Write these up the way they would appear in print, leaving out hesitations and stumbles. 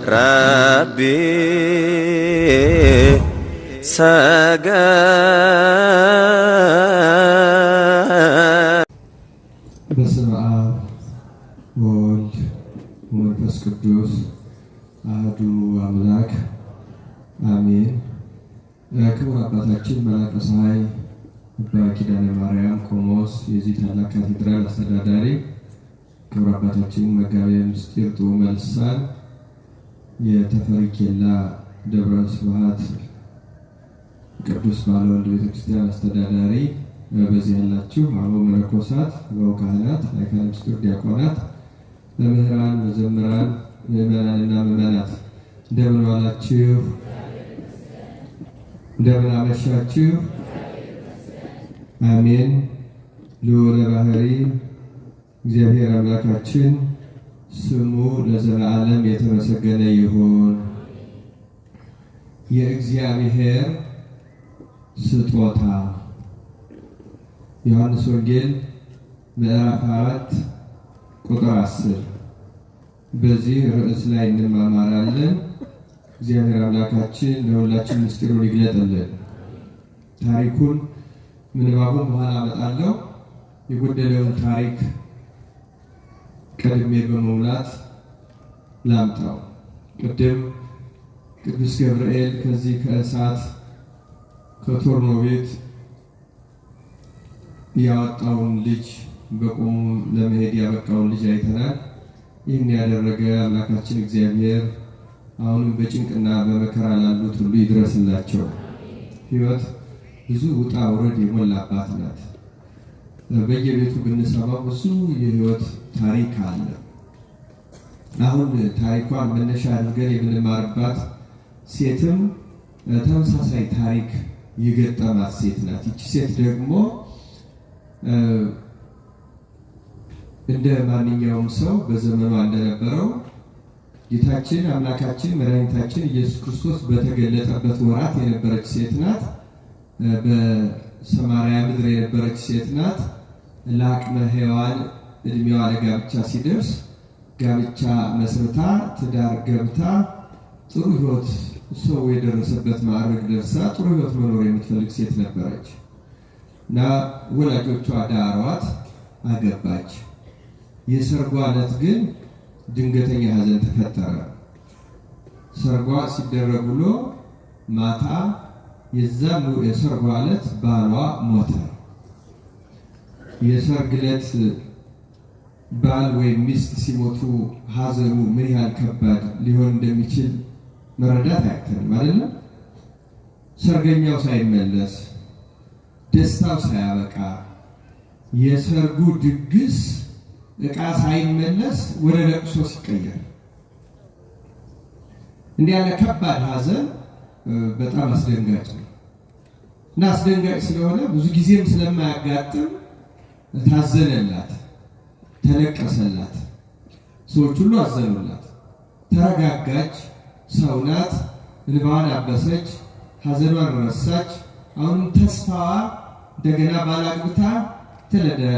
ربي سجد. በስመ አብ ወወልድ ወመንፈስ ቅዱስ አሐዱ አምላክ አሜን። ክቡር አባታችን መላከ ፀሐይ አባ ኪዳነ ማርያም ቆሞስ የዚህ ታላቅ ካቴድራል አስተዳዳሪ፣ ክቡር አባታችን መጋቤ ምስጢር ጥዑመ ልሳን የተፈሪ ኬላ ደብረ ስብሐት ቅዱስ ባለወልድ ቤተክርስቲያን አስተዳዳሪ፣ በዚህ ያላችሁ አበው መነኮሳት፣ አበው ካህናት፣ ሊቃነ ምስጢር ዲያቆናት፣ መምህራን፣ መዘምራን፣ ምዕመናንና ምዕመናት እንደምን ዋላችሁ? እንደምን አመሻችሁ? አሜን። ልዑለ ባሕሪ እግዚአብሔር አምላካችን ስሙ ለዘላለም የተመሰገነ ይሁን። የእግዚአብሔር ስጦታ ዮሐንስ ወንጌል ምዕራፍ 4 ቁጥር 10 በዚህ ርዕስ ላይ እንማማራለን። እግዚአብሔር አምላካችን ለሁላችን ምስጢሩን ይግለጥልን። ታሪኩን ምንባቡን በኋላ አመጣለሁ። የጎደለውን ታሪክ ቀድሜ በመሙላት ላምጣው። ቅድም ቅዱስ ገብርኤል ከዚህ ከእሳት ከቶርኖ ቤት ያወጣውን ልጅ በቆሙ ለመሄድ ያበቃውን ልጅ አይተናል። ይህን ያደረገ አምላካችን እግዚአብሔር አሁንም በጭንቅና በመከራ ላሉት ሁሉ ይድረስላቸው። ሕይወት ብዙ ውጣ ውረድ የሞላባት ናት። በየቤቱ ብንሰማው ብዙ የሕይወት ታሪክ አለ። አሁን ታሪኳን መነሻ አድርገን የምንማርባት ሴትም ተመሳሳይ ታሪክ የገጠማት ሴት ናት። ይቺ ሴት ደግሞ እንደ ማንኛውም ሰው በዘመኗ እንደነበረው ጌታችን አምላካችን መድኃኒታችን ኢየሱስ ክርስቶስ በተገለጠበት ወራት የነበረች ሴት ናት። በሰማርያ ምድር የነበረች ሴት ናት። ለአቅመ ሔዋን እድሜዋ ለጋብቻ ሲደርስ ጋብቻ መስርታ ትዳር ገብታ ጥሩ ሕይወት ሰው የደረሰበት ማዕረግ ደርሳ ጥሩ ሕይወት መኖር የምትፈልግ ሴት ነበረች እና ወላጆቿ ዳሯት፣ አገባች። የሰርጓ ዕለት ግን ድንገተኛ ሐዘን ተፈጠረ። ሰርጓ ሲደረግ ውሎ ማታ የዛን የሰርጓ ዕለት ባሏ ሞተ። የሰርግ ዕለት ባል ወይም ሚስት ሲሞቱ ሐዘኑ ምን ያህል ከባድ ሊሆን እንደሚችል መረዳት አያቅተንም አይደለም? ሰርገኛው ሳይመለስ ደስታው ሳያበቃ የሰርጉ ድግስ ዕቃ ሳይመለስ ወደ ለቅሶ ሲቀየር እንዲህ ያለ ከባድ ሐዘን በጣም አስደንጋጭ ነው እና አስደንጋጭ ስለሆነ ብዙ ጊዜም ስለማያጋጥም ታዘነላት፣ ተለቀሰላት፣ ሰዎች ሁሉ አዘኑላት። ተረጋጋች፣ ሰው ናት፣ እንባዋን አበሰች፣ ሐዘኗን ረሳች። አሁንም ተስፋዋ እንደገና ባላግብታ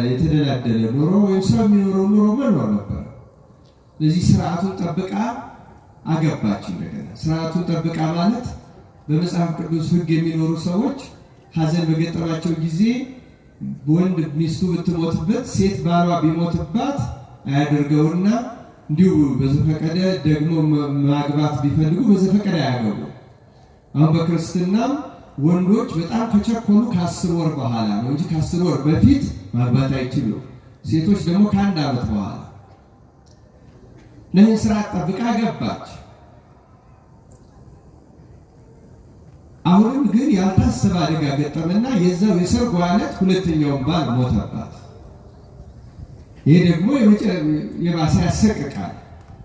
የተደላደለ ኑሮ ወይም ሰው የሚኖረው ኑሮ መኖር ነበር። ስለዚህ ስርዓቱን ጠብቃ አገባች። እንደገና ስርዓቱን ጠብቃ ማለት በመጽሐፍ ቅዱስ ሕግ የሚኖሩ ሰዎች ሐዘን በገጠማቸው ጊዜ ወንድ ሚስቱ ብትሞትበት ሴት ባሏ ቢሞትባት አያደርገውና እንዲሁ በዘፈቀደ ደግሞ ማግባት ቢፈልጉ በዘፈቀደ አያገቡ። አሁን በክርስትናም ወንዶች በጣም ከቸኮሉ ከ10 ወር በኋላ ነው እንጂ ከ10 ወር በፊት ማግባት አይችሉም። ሴቶች ደግሞ ከ1 ዓመት በኋላ። ለይህን ስርዓት ጠብቃ ገባች። አሁንም ግን ያልታሰበ አደጋ ገጠመና የዛው የሰርጓ ዕለት ሁለተኛውን ባል ሞተባት። ይሄ ደግሞ የባሰ ያሰቅቃል።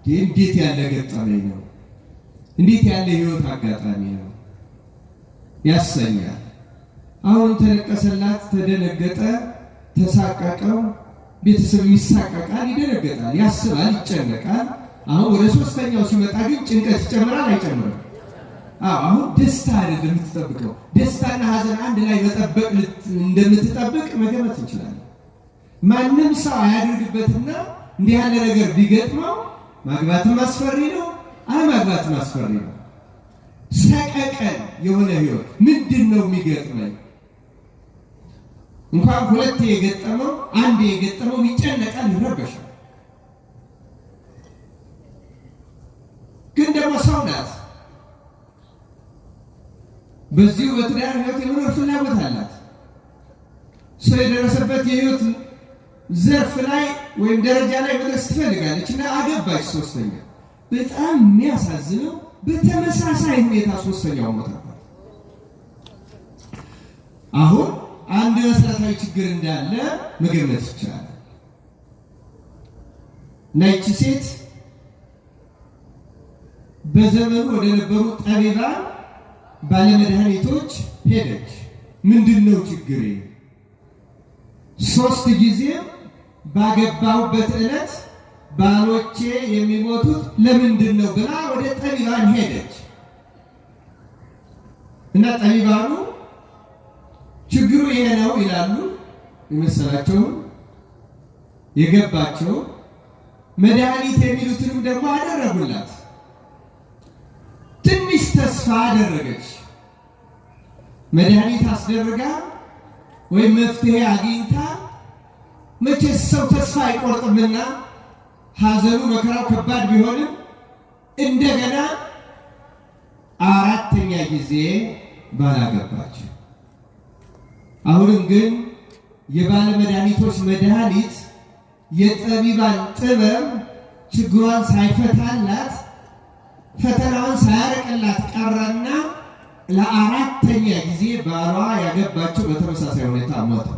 ይህ እንዴት ያለ ገጠመኝ ነው! እንዴት ያለ ህይወት አጋጣሚ ነው ያሰኛል። አሁን ተለቀሰላት፣ ተደነገጠ፣ ተሳቀቀው። ቤተሰብ ይሳቀቃል፣ ይደነገጣል፣ ያስባል፣ ይጨነቃል። አሁን ወደ ሶስተኛው ሲመጣ ግን ጭንቀት ይጨምራል አይጨምርም? አሁን ደስታ አይደለም የምትጠብቀው። ደስታና ሐዘን አንድ ላይ መጠበቅ እንደምትጠብቅ መገመት እንችላለን። ማንም ሰው አያደርግበትና እንዲህ ያለ ነገር ቢገጥመው ማግባትም አስፈሪ ነው፣ አለማግባት ማስፈሪ ነው። ሰቀቀን የሆነ ህይወት ምንድነው የሚገጥመኝ? እንኳን ሁለት የገጠመው አንድ የገጠመው ይጨነቃል፣ ይረበሻል። ግን ደግሞ ሰው ናት። በዚሁ በትዳር ህይወት የመኖር ፍላጎት አላት። ሰው የደረሰበት የህይወት ዘርፍ ላይ ወይም ደረጃ ላይ መድረስ ትፈልጋለች እና አገባች። ሶስተኛ በጣም የሚያሳዝነው በተመሳሳይ ሁኔታ ሶስተኛው ሞተባት። አሁን አንድ መሰረታዊ ችግር እንዳለ መገመት ይቻላል። ይህች ሴት በዘመኑ ወደ ነበሩ ጠቢባን ባለመድኃኒቶች ሄደች። ምንድነው ችግሬ? 3 ጊዜ ባገባሁበት ዕለት ባሎቼ የሚሞቱት ለምንድን ነው ብላ ወደ ጠቢባን ሄደች እና ጠቢባኑ ችግሩ ይሄ ነው ይላሉ። የመሰላቸው የገባቸው መድኃኒት የሚሉትንም ደግሞ አደረጉላት። ትንሽ ተስፋ አደረገች። መድኃኒት አስደርጋ ወይም መፍትሄ አግኝታ መቼስ ሰው ተስፋ አይቆርጥምና ሐዘኑ መከራው ከባድ ቢሆንም እንደገና 4ኛ ጊዜ ባላገባች። አሁንም ግን የባለ መድኃኒቶች መድኃኒት የጠቢባን ጥበብ ችግሯን ሳይፈታላት ፈተናውን ሳያረቅላት ቀረና ለ4ኛ ጊዜ ባሏ ያገባቸው በተመሳሳይ ሁኔታ ሞተ።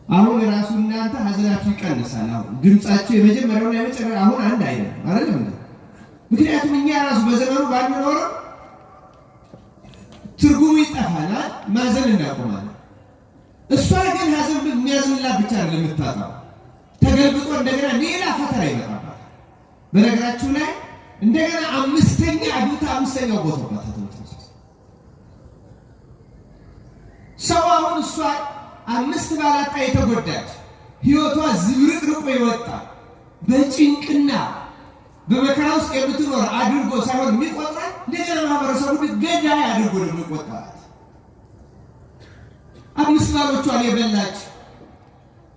አሁን ራሱ እናንተ ሐዘናችሁ ይቀንሳል። አሁን ድምጻችሁ የመጀመሪያውና የመጨረሻው አሁን አንድ አይደለም አይደል? ምክንያቱም እኛ ራሱ በዘመኑ ባንኖር ትርጉሙ ይጠፋናል፣ ማዘን እናቆማለን። እሷ ግን ሐዘን የሚያዝንላት ብቻ አይደለም የምታጣው፣ ተገልብጦ እንደገና ሌላ ፈተና ይመጣባታል። በነገራችሁ ላይ እንደገና 5ኛ አግብታ 5ኛው ቦታው ሰው አሁን እሷ 5 ባላጣ የተጎዳች ህይወቷ ዝብርቅርቆ ይወጣ በጭንቅና በመከራ ውስጥ የምትኖር አድርጎ ሳይሆን የሚቆጥራት እንደገና ማህበረሰቡ ገዳይ አድርጎ ነው የሚቆጥራት። 5 ባሎቿን የበላች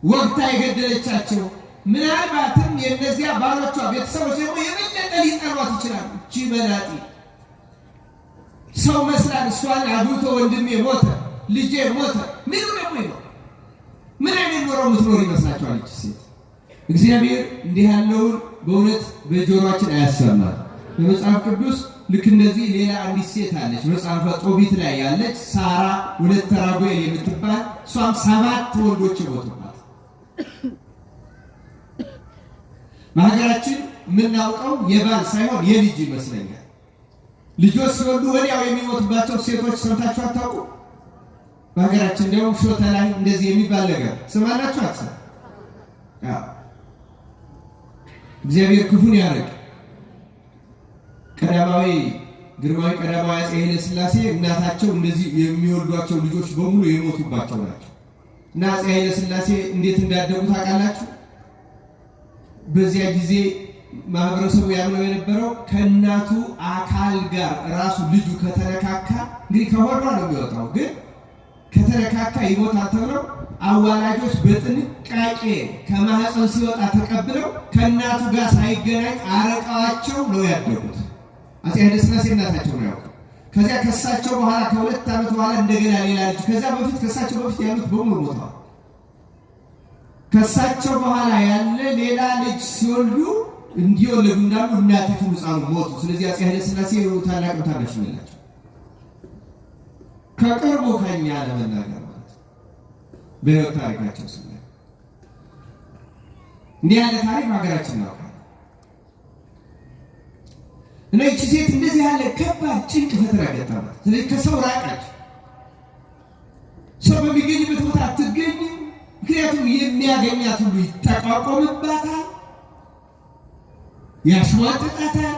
ወቅታ የገደለቻቸው ምናልባትም የእነዚያ ባሎቿ ቤተሰቦች ደግሞ የበለጠ ሊጠሏት ይችላሉ። እቺ መናጢ ሰው መስላል እሷን አግብቶ ወንድሜ ሞተ፣ ልጄ ሞተ፣ ምን ደግሞ ይኖር? ምን አይነት ኖሮ የምትኖር ይመስላችኋል? እቺ ሴት እግዚአብሔር እንዲህ ያለውን በእውነት በጆሮአችን አያሰማል። በመጽሐፍ ቅዱስ ልክ እንደዚህ ሌላ አንዲት ሴት አለች። መጽሐፈ ጦቢት ላይ ያለች ሳራ ወለተ ራጉኤል የምትባል እሷም 7 ወንዶች ሞቱባት። በሀገራችን የምናውቀው የባል ሳይሆን የልጅ ይመስለኛል። ልጆች ሲወልዱ ወዲያው የሚሞቱባቸው ሴቶች ሰምታችሁ አታውቁ? በሀገራችን እንዲያውም ሾተ ላይ እንደዚህ የሚባል ነገር ስማላችሁ አትሰማ? እግዚአብሔር ክፉን ያርቅ። ቀዳማዊ ግርማዊ ቀዳማዊ አፄ ኃይለ ሥላሴ እናታቸው እንደዚህ የሚወልዷቸው ልጆች በሙሉ የሞቱባቸው ናቸው። እና አፄ ኃይለ ሥላሴ እንዴት እንዳደጉ ታውቃላችሁ? በዚያ ጊዜ ማህበረሰቡ ያምነው የነበረው ከእናቱ አካል ጋር ራሱ ልጁ ከተነካካ እንግዲህ ከሆዷ ነው የሚወጣው፣ ግን ከተነካካ ይሞታል ተብለው አዋላጆች በጥንቃቄ ከማህፀን ሲወጣ ተቀብለው ከእናቱ ጋር ሳይገናኝ አረቃቸው ነው ያደጉት። አፄ ኃይለ ሥላሴ እናታቸው ነው ያውቁ። ከዚያ ከሳቸው በኋላ ከ2 ዓመት በኋላ እንደገና ሌላ ልጅ፣ ከዚያ በፊት ከሳቸው በፊት ያሉት በሙሉ ሞተዋል። ከሳቸው በኋላ ያለ ሌላ ልጅ ሲወልዱ እንዲወለዱ እንዳሉ እናቲቱ ሕፃኑ ሞቱ። ስለዚህ አፄ ኃይለ ሥላሴ ታላቅ ታናሽ ናቸው። ከቅርቡ ከኛ ለመናገር ማለት በሕይወት ታሪካቸው ስናይ እንዲህ ያለ ታሪክ ሀገራችን ነው። እና ይህች ሴት እንደዚህ ያለ ከባድ ጭንቅ ፈተና ገጠማት። ስለዚህ ከሰው ራቀች። ሰው በሚገኝበት ቦታ አትገኝም። ምክንያቱም የሚያገኛት ሁሉ ይጠቋቆምባታል፣ ያሽሟጥጣታል፣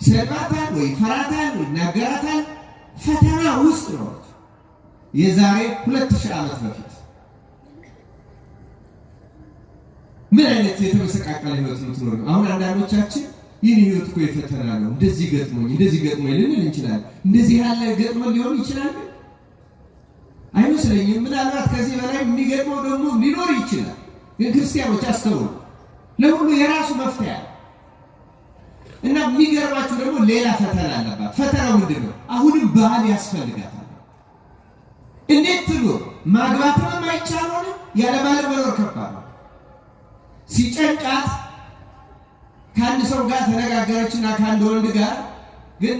ይሰድባታል፣ ወይ ፈራታል፣ ወይ ይናገራታል። ፈተና ውስጥ ነው። የዛሬ 2000 ዓመት በፊት ምን አይነት የተመሰቃቀለ ህይወት ነው ትኖር? አሁን አንዳንዶቻችን ይህ ህይወት እኮ የፈተና ነው፣ እንደዚህ ገጥሞኝ ልንል እንችላለን። እንደዚህ ያለ ገጥሞ ሊሆን ይችላል አይመስለኝም። ምናልባት ከዚህ በላይ የሚገጥመው ደግሞ ሊኖር ይችላል። ግን ክርስቲያኖች አስተውሉ፣ ለሁሉ የራሱ መፍትሄ አለ እና የሚገርማችሁ ደግሞ ሌላ ፈተና አለባት። ፈተናው ምንድን ነው? አሁንም ባህል ያስፈልጋታል። እንዴት ትኖር? ማግባትም አይቻል ሆነ፣ ያለ ባል መኖር ከባድ ነው። ሲጨንቃት ከአንድ ሰው ጋር ተነጋገረችና ከአንድ ወንድ ጋር ግን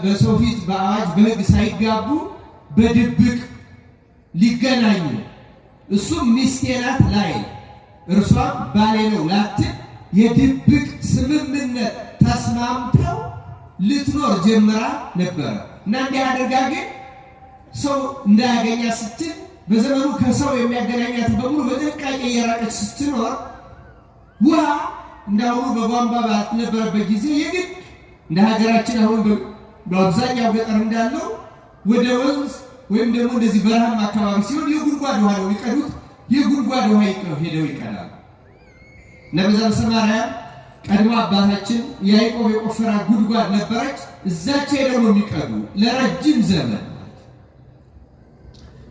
በሰው ፊት በአዋጅ በሕግ ሳይጋቡ በድብቅ ሊገናኙ፣ እሱም ሚስቴ ናት ላይ እርሷም ባሌ ነው ላትል የድብቅ ስምምነት ተስማምተው ልትኖር ጀምራ ነበረ እና እንዲህ አድርጋ ግን ሰው እንዳያገኛ ስትል በዘመኑ ከሰው የሚያገናኛት በሙሉ በጥንቃቄ እየራቀች ስትኖር ውሃ እንዳሁኑ በቧንቧ ባልነበረበት ጊዜ የግድ እንደ ሀገራችን አሁን በአብዛኛው ገጠር እንዳለው ወደ ወንዝ ወይም ደግሞ እንደዚህ በረሃማ አካባቢ ሲሆን የጉድጓድ ውሃ ነው የሚቀዱት። የጉድጓድ ውሃ ሄደው ይቀዳሉ። ነብዘ ሰማርያ ቀድሞ አባታችን ያዕቆብ የቆፈራ ጉድጓድ ነበረች። እዛች ሄደው ነው የሚቀዱ ለረጅም ዘመን።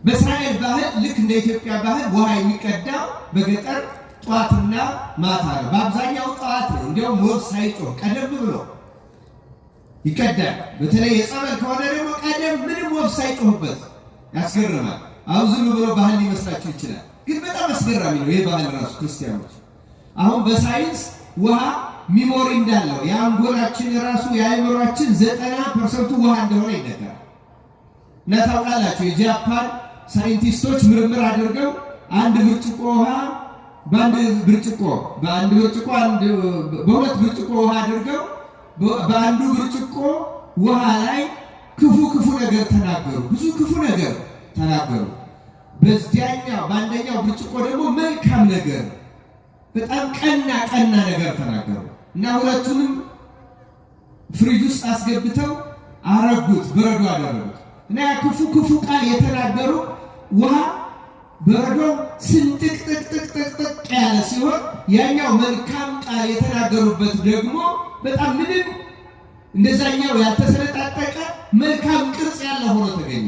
በእስራኤል ባህል ልክ እንደ ኢትዮጵያ ባህል ውሃ የሚቀዳው በገጠር ጧትና ማታ ነው። በአብዛኛው ጧት ነው። እንዲያውም ወፍ ሳይጮህ ቀደም ብሎ ይቀዳል። በተለይ የጸበል ከሆነ ደግሞ ቀደም ምንም ወፍ ሳይጮህበት ያስገርማል። አሁን ዝም ብሎ ባህል ሊመስላችሁ ይችላል፣ ግን በጣም አስገራሚ ነው ይህ ባህል ራሱ። ክርስቲያኖች አሁን በሳይንስ ውሃ ሚሞሪ እንዳለው የአንጎላችን ራሱ የአእምሯችን 90% ውሃ እንደሆነ ይነገራል። እና ታውቃላችሁ የጃፓን ሳይንቲስቶች ምርምር አድርገው አንድ ብርጭቆ ውሃ በሁለት ብርጭቆ ውሃ አድርገው በአንዱ ብርጭቆ ውሃ ላይ ክፉ ነገር ተናገሩ። ብዙ ክፉ ነገር ተናገሩ። በአንደኛው ብርጭቆ ደግሞ መልካም ነገር፣ በጣም ቀና ነገር ተናገሩ እና ሁለቱንም ፍሪጅ ውስጥ አስገብተው አረጉት፣ በረዶ አደረጉት እና ያ ክፉ ቃል የተናገሩ ውሃ በረዶ ስንጥቅጥቅጥቅጥቅ ያለ ሲሆን ያኛው መልካም ቃል የተናገሩበት ደግሞ በጣም ምንም እንደዛኛው ያልተሰነጣጠቀ መልካም ቅርጽ ያለው ሆኖ ተገኘ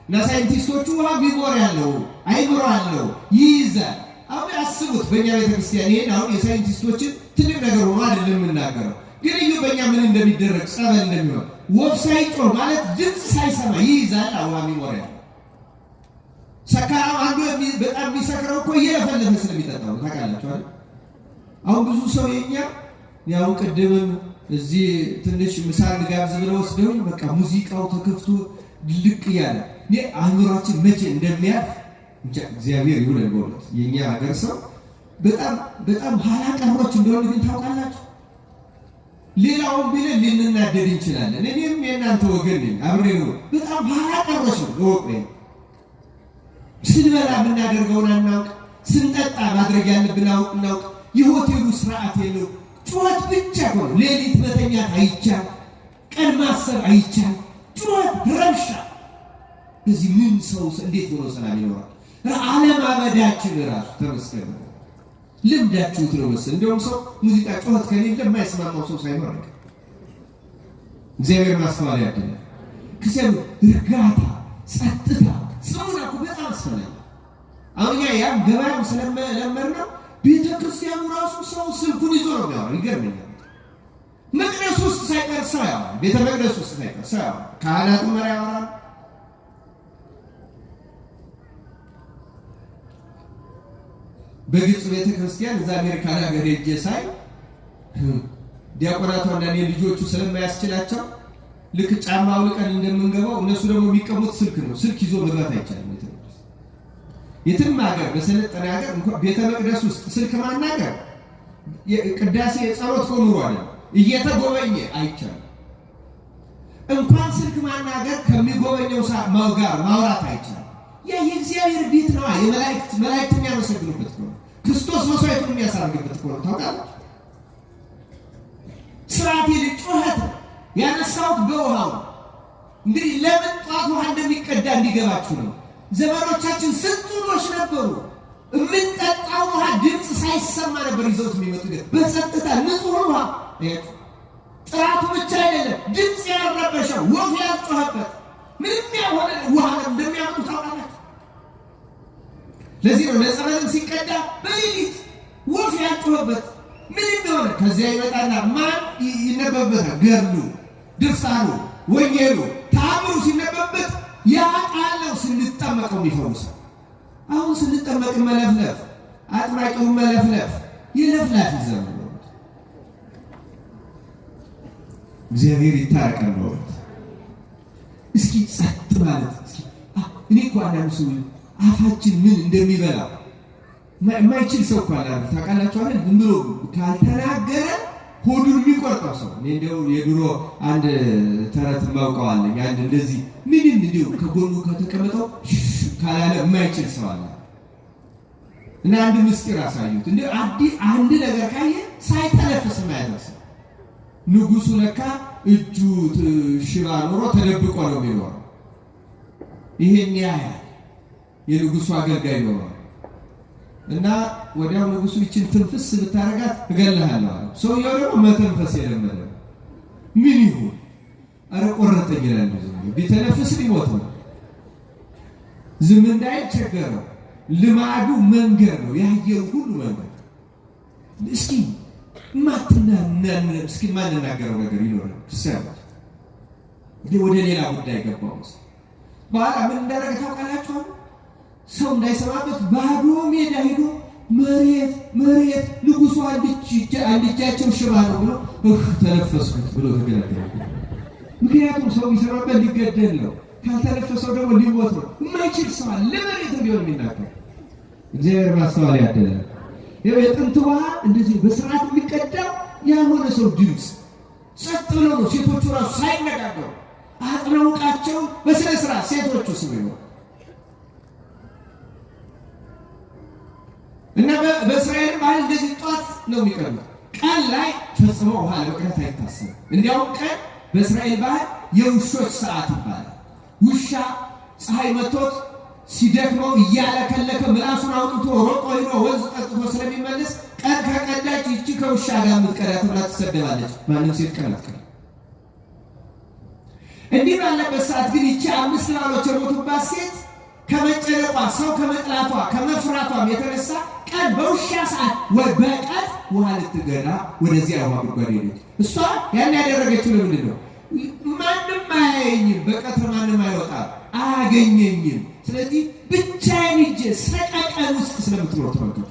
እና ሳይንቲስቶቹ ውሃ ሚሞሪ ያለው አይምሮ አለው ይይዛል። አሁን አስቡት በእኛ ቤተክርስቲያን ይሄን አሁን የሳይንቲስቶችን ትልቅ ነገር ሆኖ አይደለም የምናገረው፣ ግን እዩ በእኛ ምን እንደሚደረግ ጸበል እንደሚሆን ወፍ ሳይጮህ ማለት ድምፅ ሳይሰማ ይይዛል። ውሃ ሚሞሪ ያለው ሰካራም አንዱ በጣም የሚሰክረው እኮ እየለፈለፈ ስለሚጠጣው ታውቃላችሁ አይደል? አሁን ብዙ ሰው የኛ ያው ቅድምም እዚህ ትንሽ ምሳ ልጋብዝ ብለው ወስደው በቃ ሙዚቃው ተከፍቶ ልቅ ያለ አእምሯችን መቼ እንደሚያርፍ እንጃ እግዚአብሔር ይሁን በእውነት። የኛ ሀገር ሰው በጣም ኋላ ቀሮች እንደሆነ ግን ታውቃላችሁ። ሌላውን ቢለን ልንናደድ እንችላለን። እኔም የእናንተ ወገን ነኝ፣ አብሬ ነው። በጣም ኋላ ቀሮች ነው ለወቅ ስንበላ የምናደርገውን አናውቅ፣ ስንጠጣ ማድረግ ያለብን እናውቅ። የሆቴሉ ስርዓት የለው፣ ጩኸት ብቻ ሆነ። ሌሊት መተኛት አይቻል፣ ቀን ማሰብ አይቻል፣ ጩኸት ረብሻ። በዚህ ምን ሰው እንዴት ሆኖ ሰላም ይኖራል? አለማመዳችን ራሱ ተመስገን ነው። ልምዳችሁት ነው መሰል። እንዲያውም ሰው ሙዚቃ ጩኸት ከሌለ የማይስማማው ሰው ሳይኖር እግዚአብሔር ማስተዋል ያድላል። ከዚያም እርጋታ፣ ጸጥታ ሰውና በጣም አስፈላጊ። አሁን ያን ገበያው ስለለመድነው ቤተክርስቲያኑ ራሱ ሰው ስልኩን ይዞ ነው የሚያወራው። ይገርመኛል። መቅደስ ውስጥ ሳይቀር ሰው ያወራል። ቤተ መቅደስ ውስጥ ሳይቀር ሰው ያወራል። ካህናቱ መሪ ያወራል። በግብፅ ቤተክርስቲያን እዛ አሜሪካ ሀገር ሄጄ ሳይ ዲያቆናቱ አንዳንዴ ልጆቹ ስለማያስችላቸው ልክ ጫማ አውልቀን እንደምንገባው እነሱ ደግሞ የሚቀሙት ስልክ ነው። ስልክ ይዞ መግባት አይቻልም። የትም ሀገር በሰለጠነ ሀገር እንኳን ቤተ መቅደስ ውስጥ ስልክ ማናገር ቅዳሴ ጸሎት ሆኖ አለ እየተጎበኘ አይቻልም። እንኳን ስልክ ማናገር ከሚጎበኘው ጋር ማውራት አይቻልም። ያ የእግዚአብሔር ቤት ነው። መላእክት የሚያመሰግኑበት ነው። ክርስቶስ መስዋዕቱን የሚያሳርግበት ነው። ታውቃላችሁ። ስርዓት ጩኸት ያነሳሁት በውሃው እንግዲህ ለምን ጧት ውሃ እንደሚቀዳ እንዲገባችሁ ነው። ዘመኖቻችን ስንቱኖች ነበሩ። የምንጠጣው ውሃ ድምፅ ሳይሰማ ነበር ይዘውት የሚመጡ። በጸጥታ ንጹህ ውሃ ጥራቱ ብቻ አይደለም፣ ድምፅ ያልረበሸው ወፍ ያልጮኸበት ምንም ያልሆነ ውሃ እንደሚያመጡ ታውቃላችሁ። ለዚህ ነው ለጸበልም ሲቀዳ በሌሊት ወፍ ያልጮኸበት ምንም የሆነ ከዚያ ይመጣና ማን ይነበብበታል? ገድሉ፣ ድርሳኑ፣ ወንጌሉ፣ ተአምሩ ሲነበብበት ያ ቃል ነው ስንጠመቀው የሚፈውሰው። አሁን ስንጠመቅ መለፍለፍ፣ አጥማቂው መለፍለፍ የለፍላፊ ዘመን ነው። እግዚአብሔር ይታረቀን ነው። እስኪ ጸጥ ማለት እስኪ እኔ እኮ አንዳንድ ሰው አፋችን ምን እንደሚበላ የማይችል ሰው እኮ አለ። ታውቃላችሁ አይደል? ዝም ብሎ ካልተናገረ ሆዱን የሚቆርጠው ሰው። እኔ እንደው የድሮ አንድ ተረት ማውቀዋለኝ። አንድ እንደዚህ ምንም እንደው ከጎኑ ከተቀመጠው ካላለ የማይችል ሰው አለ እና አንድ ምስጢር አሳዩት። እንደው አንድ ነገር ካየ ሳይተነፍስ የማያደርስ ንጉሱ ለካ እጁ ሽባ ኖሮ ተደብቆ ነው የሚኖረው። ይሄን ያያል የንጉሱ አገልጋይ ነው እና ወዲያው ንጉሱ ይችን ትንፍስ ብታረጋት እገልሃለሁ አለ። ሰውየው ደግሞ መተንፈስ የለመደ ምን ይሁን? አረ ቆረጠኝ ይላል። ቢተነፍስ ሊሞት ነው። ዝም እንዳይል ቸገረው። ልማዱ መንገር ነው፣ ያየው ሁሉ መንገር። እስኪ እስኪ ማንናገረው ነገር ይኖራል። ሰማት ወደ ሌላ ጉዳይ ገባው። በኋላ ምን እንዳደረገ ታውቃላችሁ? ሰው እንዳይሰማበት ባዶ ሜዳ ሄዶ መሬት ንጉሱ አንድ እጃቸው ሽባ ነው ብሎ ተነፈስኩት ብሎ ተገላገለ። ምክንያቱም ሰው ቢሰማበት ሊገደል ነው፣ ካልተነፈሰው ደግሞ ሊሞት ነው። የማይችል ሰው አለ ለመሬት ቢሆን የሚናገር። እግዚአብሔር ማስተዋል ያደለ የጥንት ውሃ እንደዚህ በስርዓት የሚቀዳው ያልሆነ ሰው ድምፅ ጸጥ ብለው ነው። ሴቶቹ ራሱ ሳይነጋገሩ አጥለውቃቸው በስነ ስርዓት ሴቶቹ ስም ነው እና በእስራኤል ባህል እንደዚህ ጧት ነው የሚቀዱት። ቀን ላይ ፈጽሞ ውሃ ለመቅዳት አይታሰብም። እንዲያውም ቀን በእስራኤል ባህል የውሾች ሰዓት ይባላል። ውሻ ፀሐይ መቶት ሲደክመው እያለከለከ ምላሱን አውጥቶ ሮጦ ሄዶ ወንዝ ጠጥቶ ስለሚመለስ ቀን ከቀዳች ይቺ ከውሻ ጋር የምትቀዳ ተብላ ትሰደባለች። ማንም ሴት ቀን አትቀዳም። እንዲህ ባለበት ሰዓት ግን ይቺ 5 ባሎች የሞቱባት ሴት ከመጨነቋ ሰው ከመጥላቷ ከመፍራቷም የተነሳ ቀን በውሻ ሰዓት በቀን ውሃ ልትገዳ ወደዚያ ውሃ ጉድጓድ ሄደች። እሷ ያን ያደረገችው ለምንድን ነው? ማንም አያየኝም፣ በቀትር ማንም አይወጣም አያገኘኝም። ስለዚህ ብቻዬን ሂጄ ሰቀቀን ውስጥ ስለምትኖር ተመልከቱ።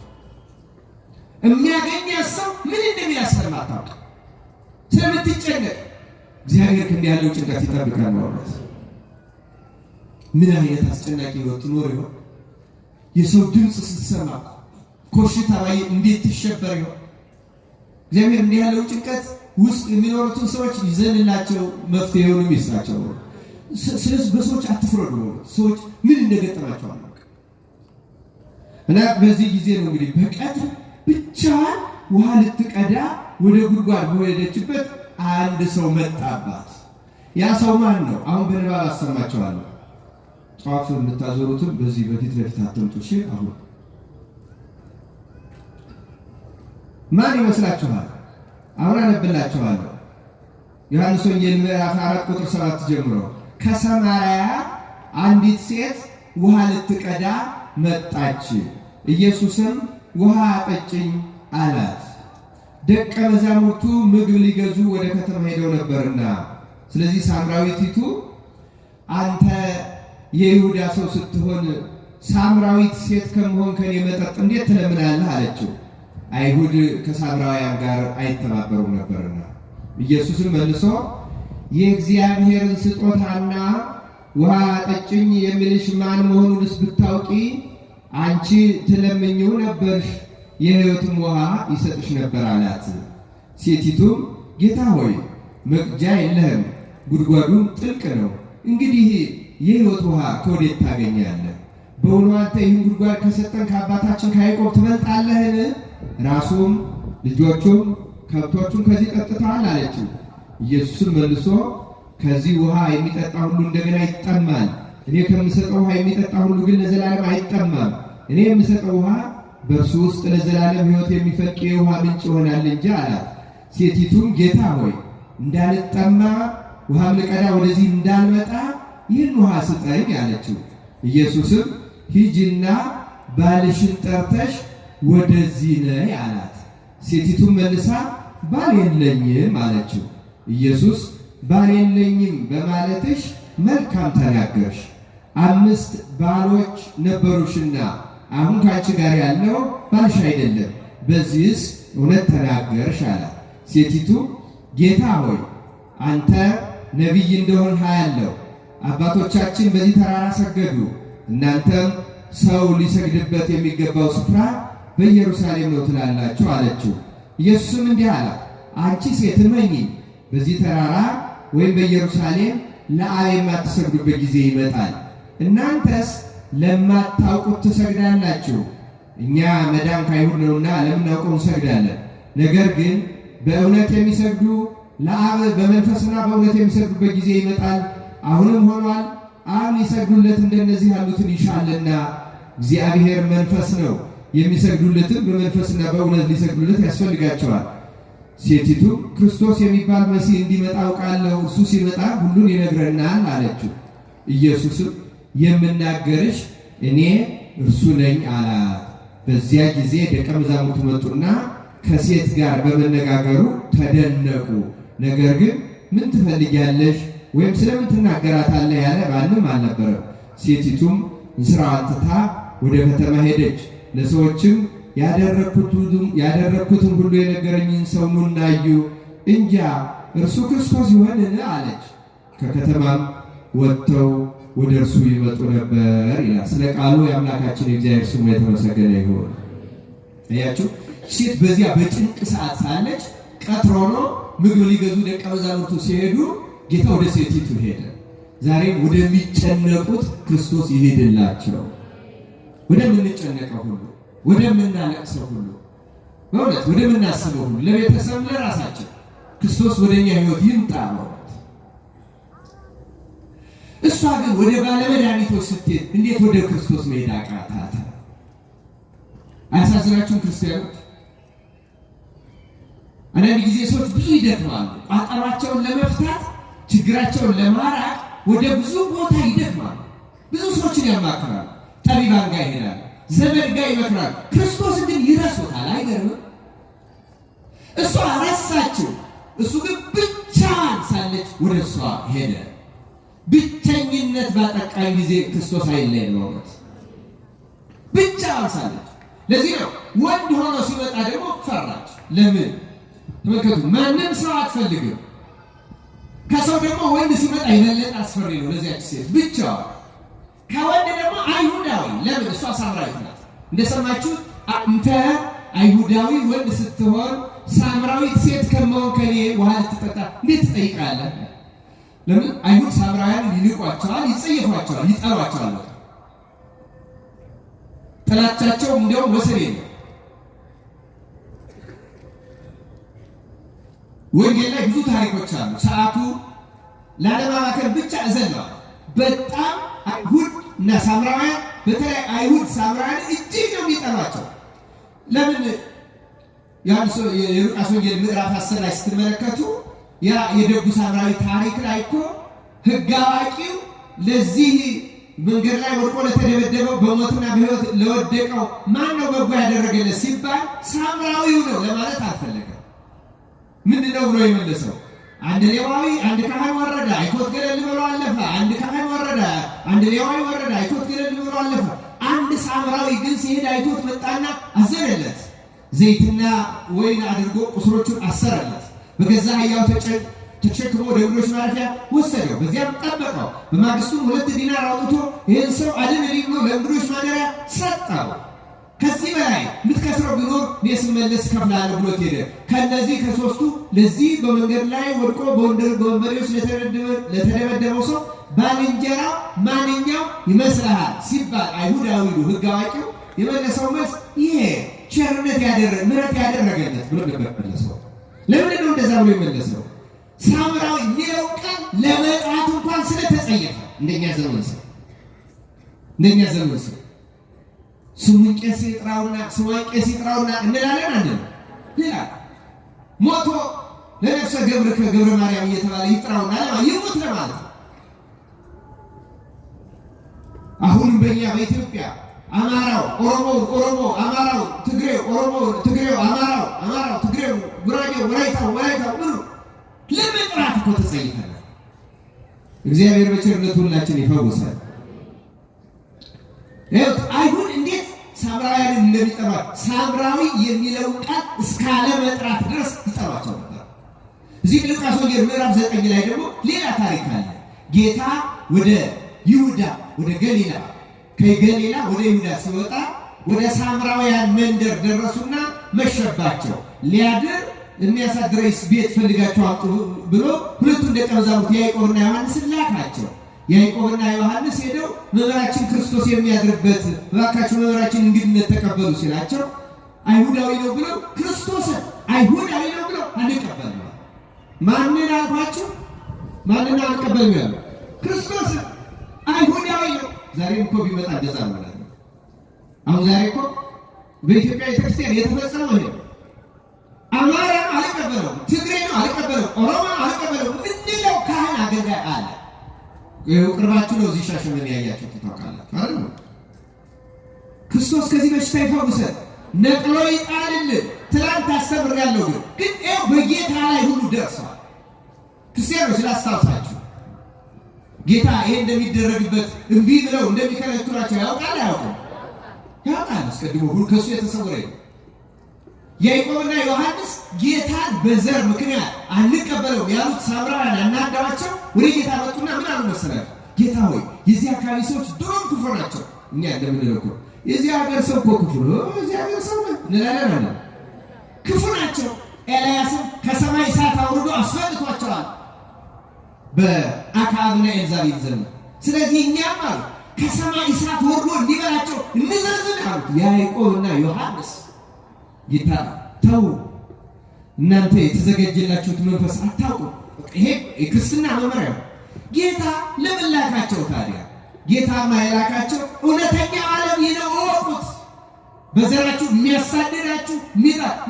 የሚያገኛት ሰው ምን እንደሚያሰማ አታውቅም፣ ስለምትጨነቅ። እግዚአብሔር ከእንዲህ ያለው ጭንቀት ይጠብቃል ማለት። ምን አይነት አስጨናቂ ህይወት ትኖር ይሆን? የሰው ድምፅ ስትሰማ ኮሽታ ላይ እንዴት ትሸበር ይሆን? እግዚአብሔር እንዲህ ያለው ጭንቀት ውስጥ የሚኖሩትን ሰዎች ይዘንላቸው መፍትሄውንም ይስጣቸው። ስለዚህ በሰዎች አትፍረዱ። ሰዎች ምን እንደገጠማቸው አላውቅም። እና በዚህ ጊዜ ነው እንግዲህ በቀትር ብቻዋን ውሃ ልትቀዳ ወደ ጉድጓድ በሄደችበት አንድ ሰው መጣባት። ያ ሰው ማን ነው? አሁን በንባብ አሰማቸዋለሁ። ጧፍ የምታዞሩትም በዚህ በፊት ለፊት አትምጡ። እሺ፣ አሁን ማን ይመስላችኋል? አሁን አነብላችኋለሁ። ዮሐንስ ወንጌል ምዕራፍ 4 ቁጥር 7 ጀምሮ ከሰማርያ አንዲት ሴት ውሃ ልትቀዳ መጣች። ኢየሱስም ውሃ አጠጭኝ አላት። ደቀ መዛሙርቱ ምግብ ሊገዙ ወደ ከተማ ሄደው ነበርና፣ ስለዚህ ሳምራዊቲቱ አንተ የይሁዳ ሰው ስትሆን ሳምራዊት ሴት ከመሆን ከኔ መጠጥ እንዴት ትለምናለህ? አለችው። አይሁድ ከሳምራውያን ጋር አይተባበሩም ነበርና። ኢየሱስም መልሶ የእግዚአብሔርን ስጦታና ውሃ ጠጭኝ የሚልሽ ማን መሆኑንስ ብታውቂ አንቺ ትለምኚው ነበርሽ፣ የሕይወትም ውሃ ይሰጥሽ ነበር አላት። ሴቲቱም ጌታ ሆይ መቅጃ የለህም፣ ጉድጓዱም ጥልቅ ነው። እንግዲህ የሕይወት ውሃ ከወዴት ታገኛለህ? በእውኑ አንተ ይህን ጉድጓድ ከሰጠን ከአባታችን ከያዕቆብ ትበልጣለህን? ራሱም ልጆቹም ከብቶቹም ከዚህ ጠጥተዋል አለችው። ኢየሱስም መልሶ ከዚህ ውሃ የሚጠጣ ሁሉ እንደገና ይጠማል። እኔ ከምሰጠው ውሃ የሚጠጣ ሁሉ ግን ለዘላለም አይጠማም። እኔ የምሰጠው ውሃ በእርሱ ውስጥ ለዘላለም ሕይወት የሚፈልቅ የውሃ ምንጭ ይሆናል እንጂ አላት። ሴቲቱም ጌታ ሆይ እንዳልጠማ ውሃም ልቀዳ ወደዚህ እንዳልመጣ ይህን ውሃ ስጠኝ አለችው። ኢየሱስም ሂጂና ባልሽን ጠርተሽ ወደዚህ ነይ አላት። ሴቲቱም መልሳ ባል የለኝም አለችው። ኢየሱስ ባል የለኝም በማለትሽ መልካም ተናገርሽ። 5 ባሎች ነበሩሽና አሁን ካንቺ ጋር ያለው ባልሽ አይደለም፣ በዚህስ እውነት ተናገርሽ አላት። ሴቲቱ ጌታ ሆይ አንተ ነቢይ እንደሆንህ አያለሁ። አባቶቻችን በዚህ ተራራ ሰገዱ፣ እናንተም ሰው ሊሰግድበት የሚገባው ስፍራ በኢየሩሳሌም ነው ትላላችሁ አለችው። ኢየሱስም እንዲህ አላት፣ አንቺ ሴት እመኚ፣ በዚህ ተራራ ወይም በኢየሩሳሌም ለአብ የማትሰግዱበት ጊዜ ይመጣል። እናንተስ ለማታውቁት ትሰግዳላችሁ። እኛ መዳን ከአይሁድ ነውና ለምናውቀው እንሰግዳለን። ነገር ግን በእውነት የሚሰግዱ ለአብ በመንፈስና በእውነት የሚሰግዱበት ጊዜ ይመጣል፣ አሁንም ሆኗል። አብ ሊሰግዱለት እንደነዚህ ያሉትን ይሻልና። እግዚአብሔር መንፈስ ነው፣ የሚሰግዱለትም በመንፈስና በእውነት ሊሰግዱለት ያስፈልጋቸዋል። ሴቲቱ ክርስቶስ የሚባል መሲህ እንዲመጣ አውቃለሁ፣ እሱ ሲመጣ ሁሉን ይነግረናል አለችው። ኢየሱስም የምናገርሽ እኔ እርሱ ነኝ አላት። በዚያ ጊዜ ደቀ መዛሙርቱ መጡና ከሴት ጋር በመነጋገሩ ተደነቁ። ነገር ግን ምን ትፈልጊያለሽ ወይም ስለምን ትናገራታለህ ያለ ማንም አልነበረም። ሴቲቱም እንስራዋን ትታ ወደ ከተማ ሄደች። ለሰዎችም ያደረግኩትን ሁሉ የነገረኝን ሰው ኑና እዩ፣ እንጃ እርሱ ክርስቶስ ይሆንን አለች። ከከተማም ወጥተው ወደ እርሱ ይመጡ ነበር ይላል። ስለ ቃሉ የአምላካችን የእግዚአብሔር ስሙ የተመሰገነ ይሁን። አያችሁ፣ ሴት በዚያ በጭንቅ ሰዓት ሳለች ቀትር ሆኖ ምግብ ሊገዙ ደቀ መዛሙርቱ ሲሄዱ ጌታ ወደ ሴቲቱ ሄደ። ዛሬም ወደሚጨነቁት ክርስቶስ ይሄድላቸው። ወደምንጨነቀው ሁሉ፣ ወደምናለቅሰው ሁሉ፣ በእውነት ወደምናስበው ሁሉ፣ ለቤተሰብ ለራሳችን ክርስቶስ ወደኛ ሕይወት ይምጣ ነው። እሷ ግን ወደ ባለመድኃኒቶች ስትሄድ እንዴት ወደ ክርስቶስ መሄድ አቃታት? አያሳዝናችሁም ክርስቲያኖች? አንዳንድ ጊዜ ሰዎች ብዙ ይደክማሉ። ቋጠሯቸውን ለመፍታት ችግራቸውን ለማራቅ ወደ ብዙ ቦታ ይደክማሉ። ብዙ ሰዎችን ያማክራሉ፣ ጠቢባን ጋር ይሄዳሉ፣ ዘመድ ጋር ይመክራሉ። ክርስቶስ ግን ይረሱታል። አይገርምም? እሷ ረሳችው፣ እሱ ግን ብቻዋን ሳለች ወደ እሷ ሄደ። ብቸኝነት ባጠቃኝ ጊዜ ክርስቶስ አይለየን ነው። ብቻዋን ሳለች። ለዚህ ነው ወንድ ሆኖ ሲመጣ ደግሞ ፈራች። ለምን? ተመልከቱ፣ ማንም ሰው አትፈልግም። ከሰው ደግሞ ወንድ ሲመጣ የበለጠ አስፈሪ ነው ለዚያች ሴት ብቻዋን። ከወንድ ደግሞ አይሁዳዊ። ለምን? እሷ ሳምራዊት ናት። እንደሰማችሁ አንተ አይሁዳዊ ወንድ ስትሆን ሳምራዊት ሴት ከመሆን ከኔ ውሃ ልትጠጣ እንዴት ትጠይቃለህ? ለምን? አይሁድ ሳምራውያን ይንቋቸዋል፣ ይጸየፏቸዋል፣ ይጠሏቸዋል። ጥላቻቸው እንዲያውም ወሰን የለም። ወንጌል ላይ ብዙ ታሪኮች አሉ። ሰዓቱ ላለማባከን ብቻ እዘለዋል። በጣም አይሁድ እና ሳምራውያን፣ በተለይ አይሁድ ሳምራውያን እጅግ ነው የሚጠሏቸው። ለምን? የሉቃስ ወንጌል ምዕራፍ 10 ላይ ስትመለከቱ ያ የደጉ ሳምራዊ ታሪክ ላይ እኮ ሕግ አዋቂው ለዚህ መንገድ ላይ ወድቆ ለተደበደበው በሞትና በሕይወት ለወደቀው ማን ነው በጎ ያደረገለት ሲባል ሳምራዊው ነው ለማለት አልፈለገም። ምንድን ነው ብሎ የመለሰው? አንድ ሌዋዊ አንድ ካህን ወረደ፣ አይቶት ገለል ብሎ አለፈ። አንድ ካህን ወረደ፣ አንድ ሌዋዊ ወረደ፣ አይቶት ገለል ብሎ አለፈ። አንድ ሳምራዊ ግን ሲሄድ አይቶት መጣና አዘነለት። ዘይትና ወይን አድርጎ ቁስሎቹን አሰረለት። በገዛ አህያው ተሸክሞ ወደ እንግዶች ማረፊያ ወሰደው። በዚያም ጠበቀው። በማግስቱም 2 ዲናር አውጥቶ ይህን ሰው አድንልኝ ብሎ ለእንግዶች ማደሪያ ሰጠው። ከዚህ በላይ የምትከስረው ቢኖር እኔ ስመለስ እከፍልሃለሁ ብሎት ሄደ። ከእነዚህ ከሶስቱ ለዚህ በመንገድ ላይ ወድቆ በወንበዴዎች ለተደበደበው ሰው ባልንጀራ ማንኛው ይመስልሃል ሲባል አይሁዳዊው ሕግ አዋቂው የመለሰው መልስ ይሄ ቸርነት ምሕረት ያደረገለት ብሎ ነበር መለሰው። ለምንድን ነው እንደዛ ብሎ የመለሰው? ሳምራዊ ሌላው ቃል ለመጥራት እንኳን ስለተጸየፈ እንደኛ ዘመን ሰው ስሙን ቄስ ይጥራውና እንላለን አንል ሌላ ሞቶ ለነፍሰ ገብርከ ገብረ ማርያም እየተባለ ይጥራውና ይሙት ለማለት ነው። አሁን በእኛ በኢትዮጵያ አማራው ኦሮሞ አማራው ትግሬው ኦሮሞ ትግሬው አማራው ትግሬው ጉራጌው ወላይታው ሁሉ ለመጥራት እኮ ተጸይፈናል። እግዚአብሔር በቸርነቱ ሁላችን ይፈውሳል። አይሁድ እንዴት ሳምራውያንን እንደሚጠራ ሳምራዊ የሚለው ቃል እስካለ መጥራት ድረስ ይጠሯቸው ነበር። እዚህ ሉቃስ ወንጌል ምዕራፍ 9 ላይ ደግሞ ሌላ ታሪክ አለ። ጌታ ወደ ይሁዳ ወደ ገሊላ ከገሊላ ወደ ይሁዳ ሲወጣ ወደ ሳምራውያን መንደር ደረሱና መሸባቸው። ሊያድር የሚያሳድረኝስ ቤት ፈልጋቸው አምጡ ብሎ ሁለቱን ደቀ መዛሙርት ያዕቆብና ዮሐንስን ላካቸው። ያዕቆብና ዮሐንስ ሄደው መምህራችን ክርስቶስ የሚያድርበት እባካችሁ መምህራችን እንግድነት ተቀበሉ ሲላቸው አይሁዳዊ ነው ብለው ክርስቶስን አይሁዳዊ ነው ብለው አንቀበልም። ማንን አልኳችሁ? ማንን አንቀበልም ያሉ ክርስቶስን አይሁዳዊ ነው። ዛሬም እኮ ቢመጣ እንደዛ ማለት ነው። አሁን ዛሬ እኮ በኢትዮጵያ ቤተክርስቲያን የተፈጸመው ይሄ አማራ አልቀበለው፣ ትግሬ ነው አልቀበለው፣ ኦሮሞ አልቀበለው ምንለው ካህን አገልጋይ አለ። ይኸው ቅርባችሁ ነው። እዚህ ሻሸመኔ ያያችሁ ታውቃላችሁ አይደል? ክርስቶስ ከዚህ በሽታ ይፈውሰን፣ ነቅሎ ይጣልልን። ትላንት አስተምሬያለሁ፣ ግን ይኸው በጌታ ላይ ሁሉ ደርሷል። ክርስቲያኖች ላስታውሳችሁ፣ ጌታ ይሄ እንደሚደረግበት እምቢ ብለው እንደሚከለክሏቸው ያውቃል አያውቅም? ያውቃል። አስቀድሞ ሁሉ ከእሱ የተሰወረ ነው። ያዕቆብና ዮሐንስ ጌታን በዘር ምክንያት አንቀበለውም ያሉት ሳምራውያን አናዳዋቸው ወደ ጌታ መጡና ምን አሉ መሰላችሁ? ጌታ ሆይ የዚህ አካባቢ ሰዎች ድሮም ክፉ ናቸው። እኛ እንደምንለው እኮ የዚህ ሀገር ሰው እኮ ክፉ ነው፣ የዚህ ሀገር ሰው እንላለን። ክፉ ናቸው። ኤልያስም ከሰማይ እሳት አውርዶ አስፈልቷቸዋል በአክዓብና ኤልዛቤል ዘመን። ስለዚህ እኛም አሉ ከሰማይ እሳት ወርዶ እንዲበላቸው እንዘዝን አሉት ያዕቆብና ዮሐንስ። ጌታ ተው፣ እናንተ የተዘጋጀላችሁት መንፈስ አታውቁ። ይሄ የክርስትና መመሪያ። ጌታ ለምን ላካቸው ታዲያ? ጌታ ማይላካቸው እውነተኛ ዓለም ይነው ወቁት። በዘራችሁ የሚያሳድዳችሁ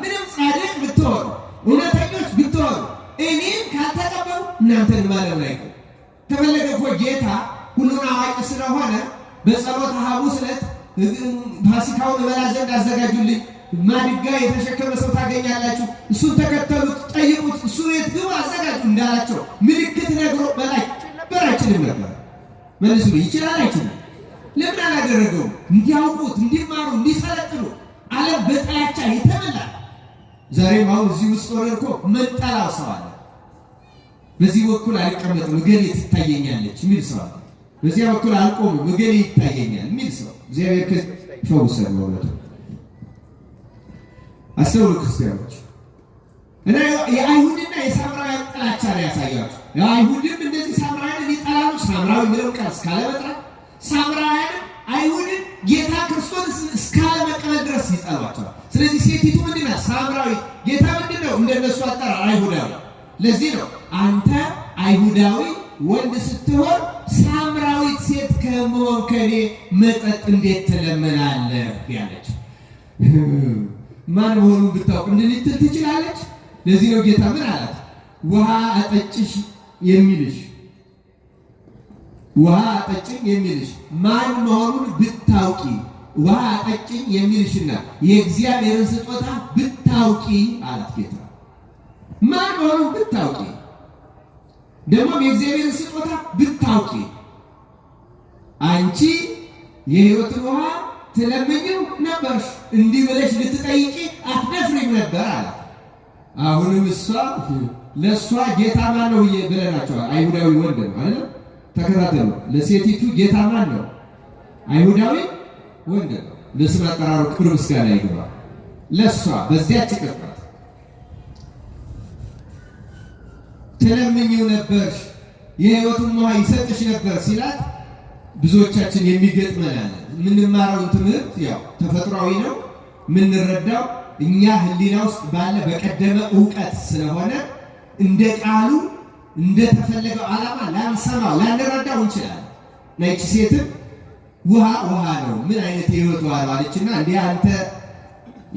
ምንም ጻድቅ ብትሆኑ እውነተኞች ብትሆኑ እኔን ካልተቀበሉ እናንተን ማለት ላይ ተፈለገ እኮ ጌታ ሁሉን አዋቂ ስለሆነ በጸሎት ሐሙስ ዕለት ፋሲካውን በላ ዘንድ አዘጋጁልኝ፣ ማድጋ የተሸከመ ሰው ታገኛላችሁ፣ እሱን ተከተሉት፣ ጠይቁት፣ እሱ ቤት ግቡ አዘጋጁ እንዳላቸው ምልክት ነግሮ በላይ ነበር። አይችልም ነበር? መልሱ ይችላል አይችልም? ለምን አላደረገውም? እንዲያውቁት፣ እንዲማሩ፣ እንዲሰለጥኑ። ዓለም በጥላቻ የተመላ ዛሬም አሁን እዚህ ውስጥ ሆነ እኮ መጠላው ሰው አለ። በዚህ በኩል አልቀመጥም እገሌ ትታየኛለች የሚል ሰው አለ። በዚያ በኩል አልቆምም እገሌ ይታየኛል የሚል ሰው። እግዚአብሔር ከፈውሰን ነው። አስተውሉ ክርስቲያኖች፣ እና የአይሁድና የሳምራውያን ጥላቻ ነው ያሳያችሁ። የአይሁድም እንደዚህ ሳምራውያንን ይጠላሉ። ሳምራዊ የሚለው ቃል እስካለመጥራት ሳምራውያን አይሁድን ጌታ ክርስቶስ እስካለመቀበል ድረስ ይጠሏቸዋል። ስለዚህ ሴቲቱ ምንድነው? ሳምራዊ። ጌታ ምንድነው? እንደነሱ አጠራር አይሁዳዊ። ለዚህ ነው አንተ አይሁዳዊ ወንድ ስትሆን ሳምራዊት ሴት ከመሆን ከኔ መጠጥ እንዴት ትለምናለህ ያለች። ማን መሆኑን ብታውቅ እንድትል ትችላለች። ለዚህ ነው ጌታ ምን አላት? ውሃ አጠጭሽ የሚልሽ ውሃ አጠጭኝ የሚልሽ ማን መሆኑን ብታውቂ፣ ውሃ አጠጭኝ የሚልሽና የእግዚአብሔርን ስጦታ ብታውቂ አላት ጌታ። ማን መሆኑን ብታውቂ፣ ደግሞ የእግዚአብሔርን ስጦታ ብታውቂ አንቺ የሕይወትን ውሃ ትለምኚው ነበርሽ፣ እንዲህ ብለሽ ልትጠይቂ አትደፍሪም ነበር አለ። አሁንም እሷ ለእሷ ጌታ ማን ነው ብለናቸዋል። አይሁዳዊ ወንድ ነው አይደል? ተከታተሉ። ለሴቲቱ ጌታ ማን ነው? አይሁዳዊ ወንድ ነው። ለስም አጠራሩ ክብር ምስጋና ይገባል። ለእሷ በዚያች ቅጽበት ትለምኚው ነበርሽ፣ የሕይወቱን ውሃ ይሰጥሽ ነበር ሲላት ብዙዎቻችን የሚገጥመናል። የምንማረው ትምህርት ያው ተፈጥሯዊ ነው። የምንረዳው እኛ ሕሊና ውስጥ ባለ በቀደመ ዕውቀት ስለሆነ እንደ ቃሉ እንደተፈለገው ዓላማ ላንሰማው ላንረዳው እንችላለን። ነጭ ሴትም ውሃ ነው፣ ምን አይነት የሕይወት ውሃ ነው አለችና እንዲህ አንተ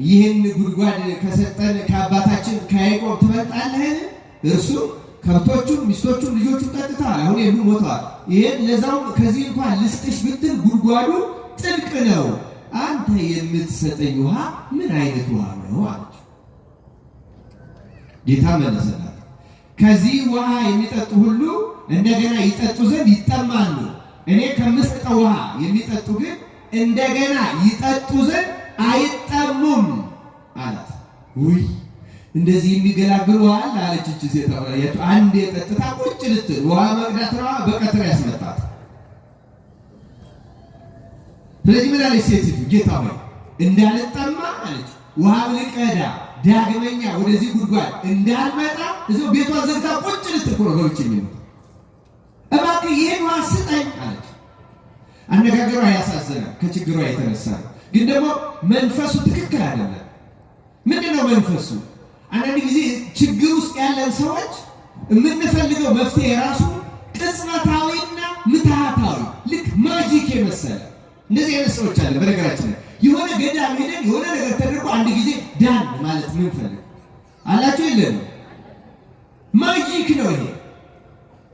ይህን ጉድጓድ ከሰጠን ከአባታችን ከያዕቆብ ትበልጣለህን? እርሱ ከብቶቹም ሚስቶቹም ልጆቹም ጠጥተዋል፣ አሁን የሉ ሞተዋል። ይሄን ለዛው ከዚህ እንኳን ልስጥሽ ብትል ጉድጓዱ ጥልቅ ነው። አንተ የምትሰጠኝ ውሃ ምን አይነት ውሃ ነው አለች። ጌታ መለሰላት፣ ከዚህ ውሃ የሚጠጡ ሁሉ እንደገና ይጠጡ ዘንድ ይጠማሉ። እኔ ከምሰጠው ውሃ የሚጠጡ ግን እንደገና ይጠጡ ዘንድ አይጠሙም አላት። ውይ እንደዚህ የሚገላግሉ አለ አለች። እቺ ሴት አንድ የጠጥታ ቁጭ ልትል ውሃ መቅዳት ነው በቀትር ያስመጣት። ስለዚህ ምን አለች ሴቲቱ? ጌታ ሆይ እንዳልጠማ አለች፣ ውሃ ልቀዳ ዳግመኛ ወደዚህ ጉድጓድ እንዳልመጣ እዚሁ ቤቷን ዘግታ ቁጭ ልትል ነው ገብቼ የሚለው እባክህ ይሄን ውሃ ስጠኝ አለች። አነጋገሯ ያሳዝናል፣ ከችግሯ የተነሳ ግን ደግሞ መንፈሱ ትክክል አይደለም። ምንድነው መንፈሱ? አንዳንድ ጊዜ ችግር ውስጥ ያለን ሰዎች የምንፈልገው መፍትሄ የራሱ ቅጽበታዊና ምትሃታዊ ልክ ማጂክ የመሰለ እንደዚህ አይነት ሰዎች አለ። በነገራችን ላይ የሆነ ገዳም ሄደን የሆነ ነገር ተደርጎ አንድ ጊዜ ዳን ማለት ምን ፈልግ አላችሁ የለም? ማጂክ ነው ይሄ።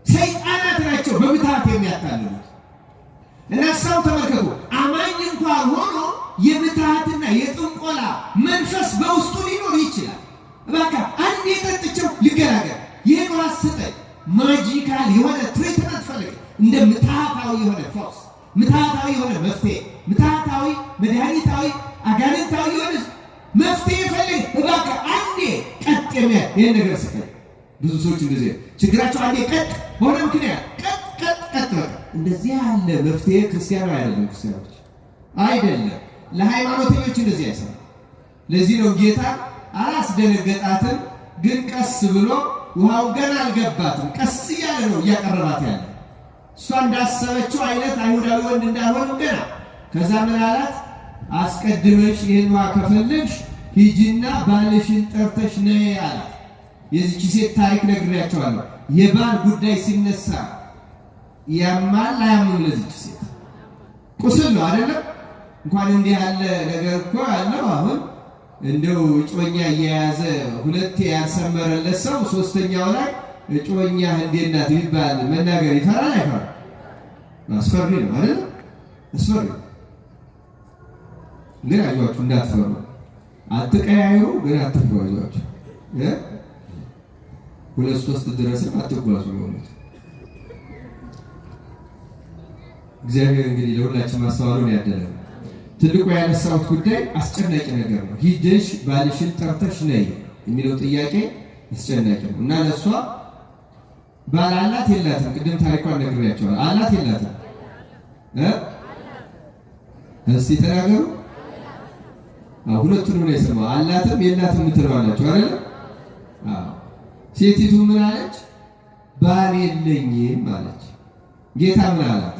ሰይጣናት ናቸው በምትሃት የሚያታልሉት። እና ሰው ተመልከቱ፣ አማኝ እንኳን ሆኖ የምትሃትና የጥንቆላ መንፈስ በውስጡ ሊኖር ይችላል። እባክህ አንድ የጠጥቸው ልገላገል፣ ይህን ውሃ ስጠኝ። ማጂካል የሆነ ትሪትመንት ፈልግ፣ እንደ ምትሃታዊ የሆነ ፎርስ፣ ምትሃታዊ የሆነ መፍትሄ፣ ምትሃታዊ መድኃኒታዊ አጋንንታዊ የሆነ መፍትሄ ፈልግ። እባክህ አንዴ ቀጥ የሚያል ይህን ነገር ስጠኝ። ብዙ ሰዎች እንደዚህ ችግራቸው አንዴ ቀጥ በሆነ ምክንያት ቀጥ እንደዚህ ያለ መፍትሄ ክርስቲያናዊ አይደለም። ክርስቲያኖች አይደለም፣ ለሃይማኖተኞች እንደዚህ አይሰራም። ለዚህ ነው ጌታ አላስደነገጣትም፣ ግን ቀስ ብሎ ውሃው ገና አልገባትም፣ ቀስ እያለ ነው እያቀረባት ያለ። እሷ እንዳሰበችው አይነት አይሁዳዊ ወንድ እንዳልሆነ ገና። ከዛ ምን አላት? አስቀድመሽ ይህን ውሃ ከፈለግሽ ሂጂና ባልሽን ጠርተሽ ነይ አላት። የዚች ሴት ታሪክ ነግሬያቸዋለሁ። የባል ጉዳይ ሲነሳ ያማል አያምም። ለዚች ሴት ቁስል ነው አይደለም? እንኳን እንዲህ ያለ ነገር እኮ ያለው አሁን እንደው እጮኛ እየያዘ ሁለቴ ያልሰመረለት ሰው ሶስተኛው ላይ እጮኛ እንዴት ናት ይባል መናገር ይፈራል አይፈራም? አስፈሪ ነው አይደል? አስፈሪ ግን አይዟችሁ እንዳትፈሩ፣ አትቀያየሩ፣ ግን አትፍሩ። አይዟችሁ ሁለት ሶስት ድረስም አትጓዙ። ነው እግዚአብሔር እንግዲህ ለሁላችን ማስተዋሉን ያደረገ። ትልቁ ያነሳሁት ጉዳይ አስጨናቂ ነገር ነው። ሂደሽ ባልሽን ጠርተሽ ነይ የሚለው ጥያቄ አስጨናቂ ነው እና ለእሷ ባል አላት የላትም? ቅድም ታሪኳን ነግሬያቸዋለሁ። አላት የላትም? እስቲ ተናገሩ። ሁለቱንም ነው የሰማው። አላትም የላትም የምትለዋላችሁ አይደል? ሴቲቱ ምን አለች? ባል የለኝም አለች። ጌታ ምን አላት?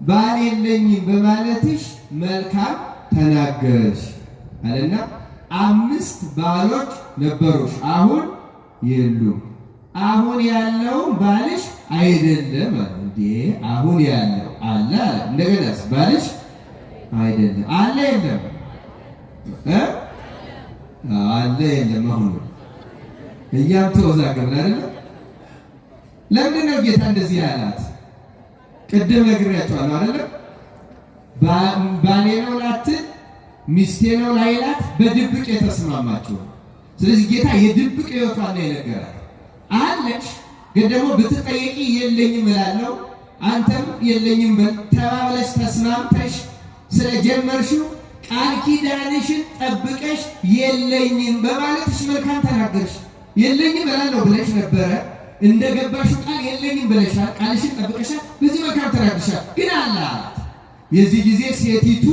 ባል የለኝም በማለትሽ መልካም ተናገርሽ አለና 5 ባሎች ነበሩሽ፣ አሁን የሉም። አሁን ያለው ባልሽ አይደለም አለ። እንዴ አሁን ያለው አለ አለ። እንደገናስ ባልሽ አይደለም አለ የለም አለ የለም። አሁን እኛም ተወዛገብን አይደል? ለምን ነው ጌታ እንደዚህ ያላት? ቅድም ነግሬያቸዋለሁ አይደል? ባሌ ነው ላትል ሚስቴ ነው ላይላት በድብቅ የተስማማችሁ። ስለዚህ ጌታ የድብቅ ሕይወቷን ነው የነገራት። አለሽ ግን ደግሞ ብትጠየቂ የለኝም እላለሁ፣ አንተም የለኝም በል ተባብለሽ ተስማምተሽ ስለጀመርሽው ቃል ኪዳንሽን ጠብቀሽ የለኝም በማለትሽ መልካም ተናገርሽ። የለኝም እላለሁ ብለሽ ነበረ፣ እንደገባሽው ቃል የለኝም ብለሻል፣ ቃልሽን ጠብቀሻል፣ በዚህ መልካም ተናግረሻል። ግን አላት። የዚህ ጊዜ ሴቲቱ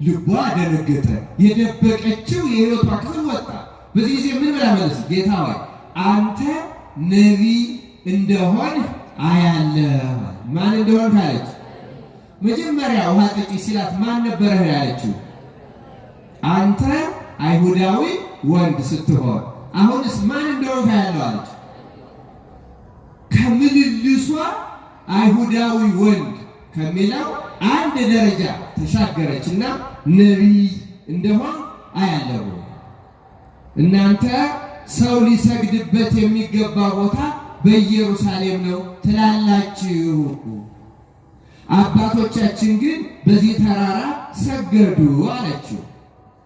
ልቧ ደነገጠ፣ የደበቀችው የሕይወቷ ክፍል ወጣ። በዚህ ጊዜ ምን ብላ መለስ? ጌታ ሆይ አንተ ነቢይ እንደሆን አያለሁ። ማን እንደሆን ካለች መጀመሪያ ውሃ ጠጪ ሲላት ማን ነበረ ያለችው? አንተ አይሁዳዊ ወንድ ስትሆን አሁንስ ማን እንደሆን ካያለሁ አለች። ከምልልሷ አይሁዳዊ ወንድ ከሚለው አንድ ደረጃ ተሻገረችና ነቢይ እንደሆን አያለሁ። እናንተ ሰው ሊሰግድበት የሚገባ ቦታ በኢየሩሳሌም ነው ትላላችሁ። አባቶቻችን ግን በዚህ ተራራ ሰገዱ አለችው።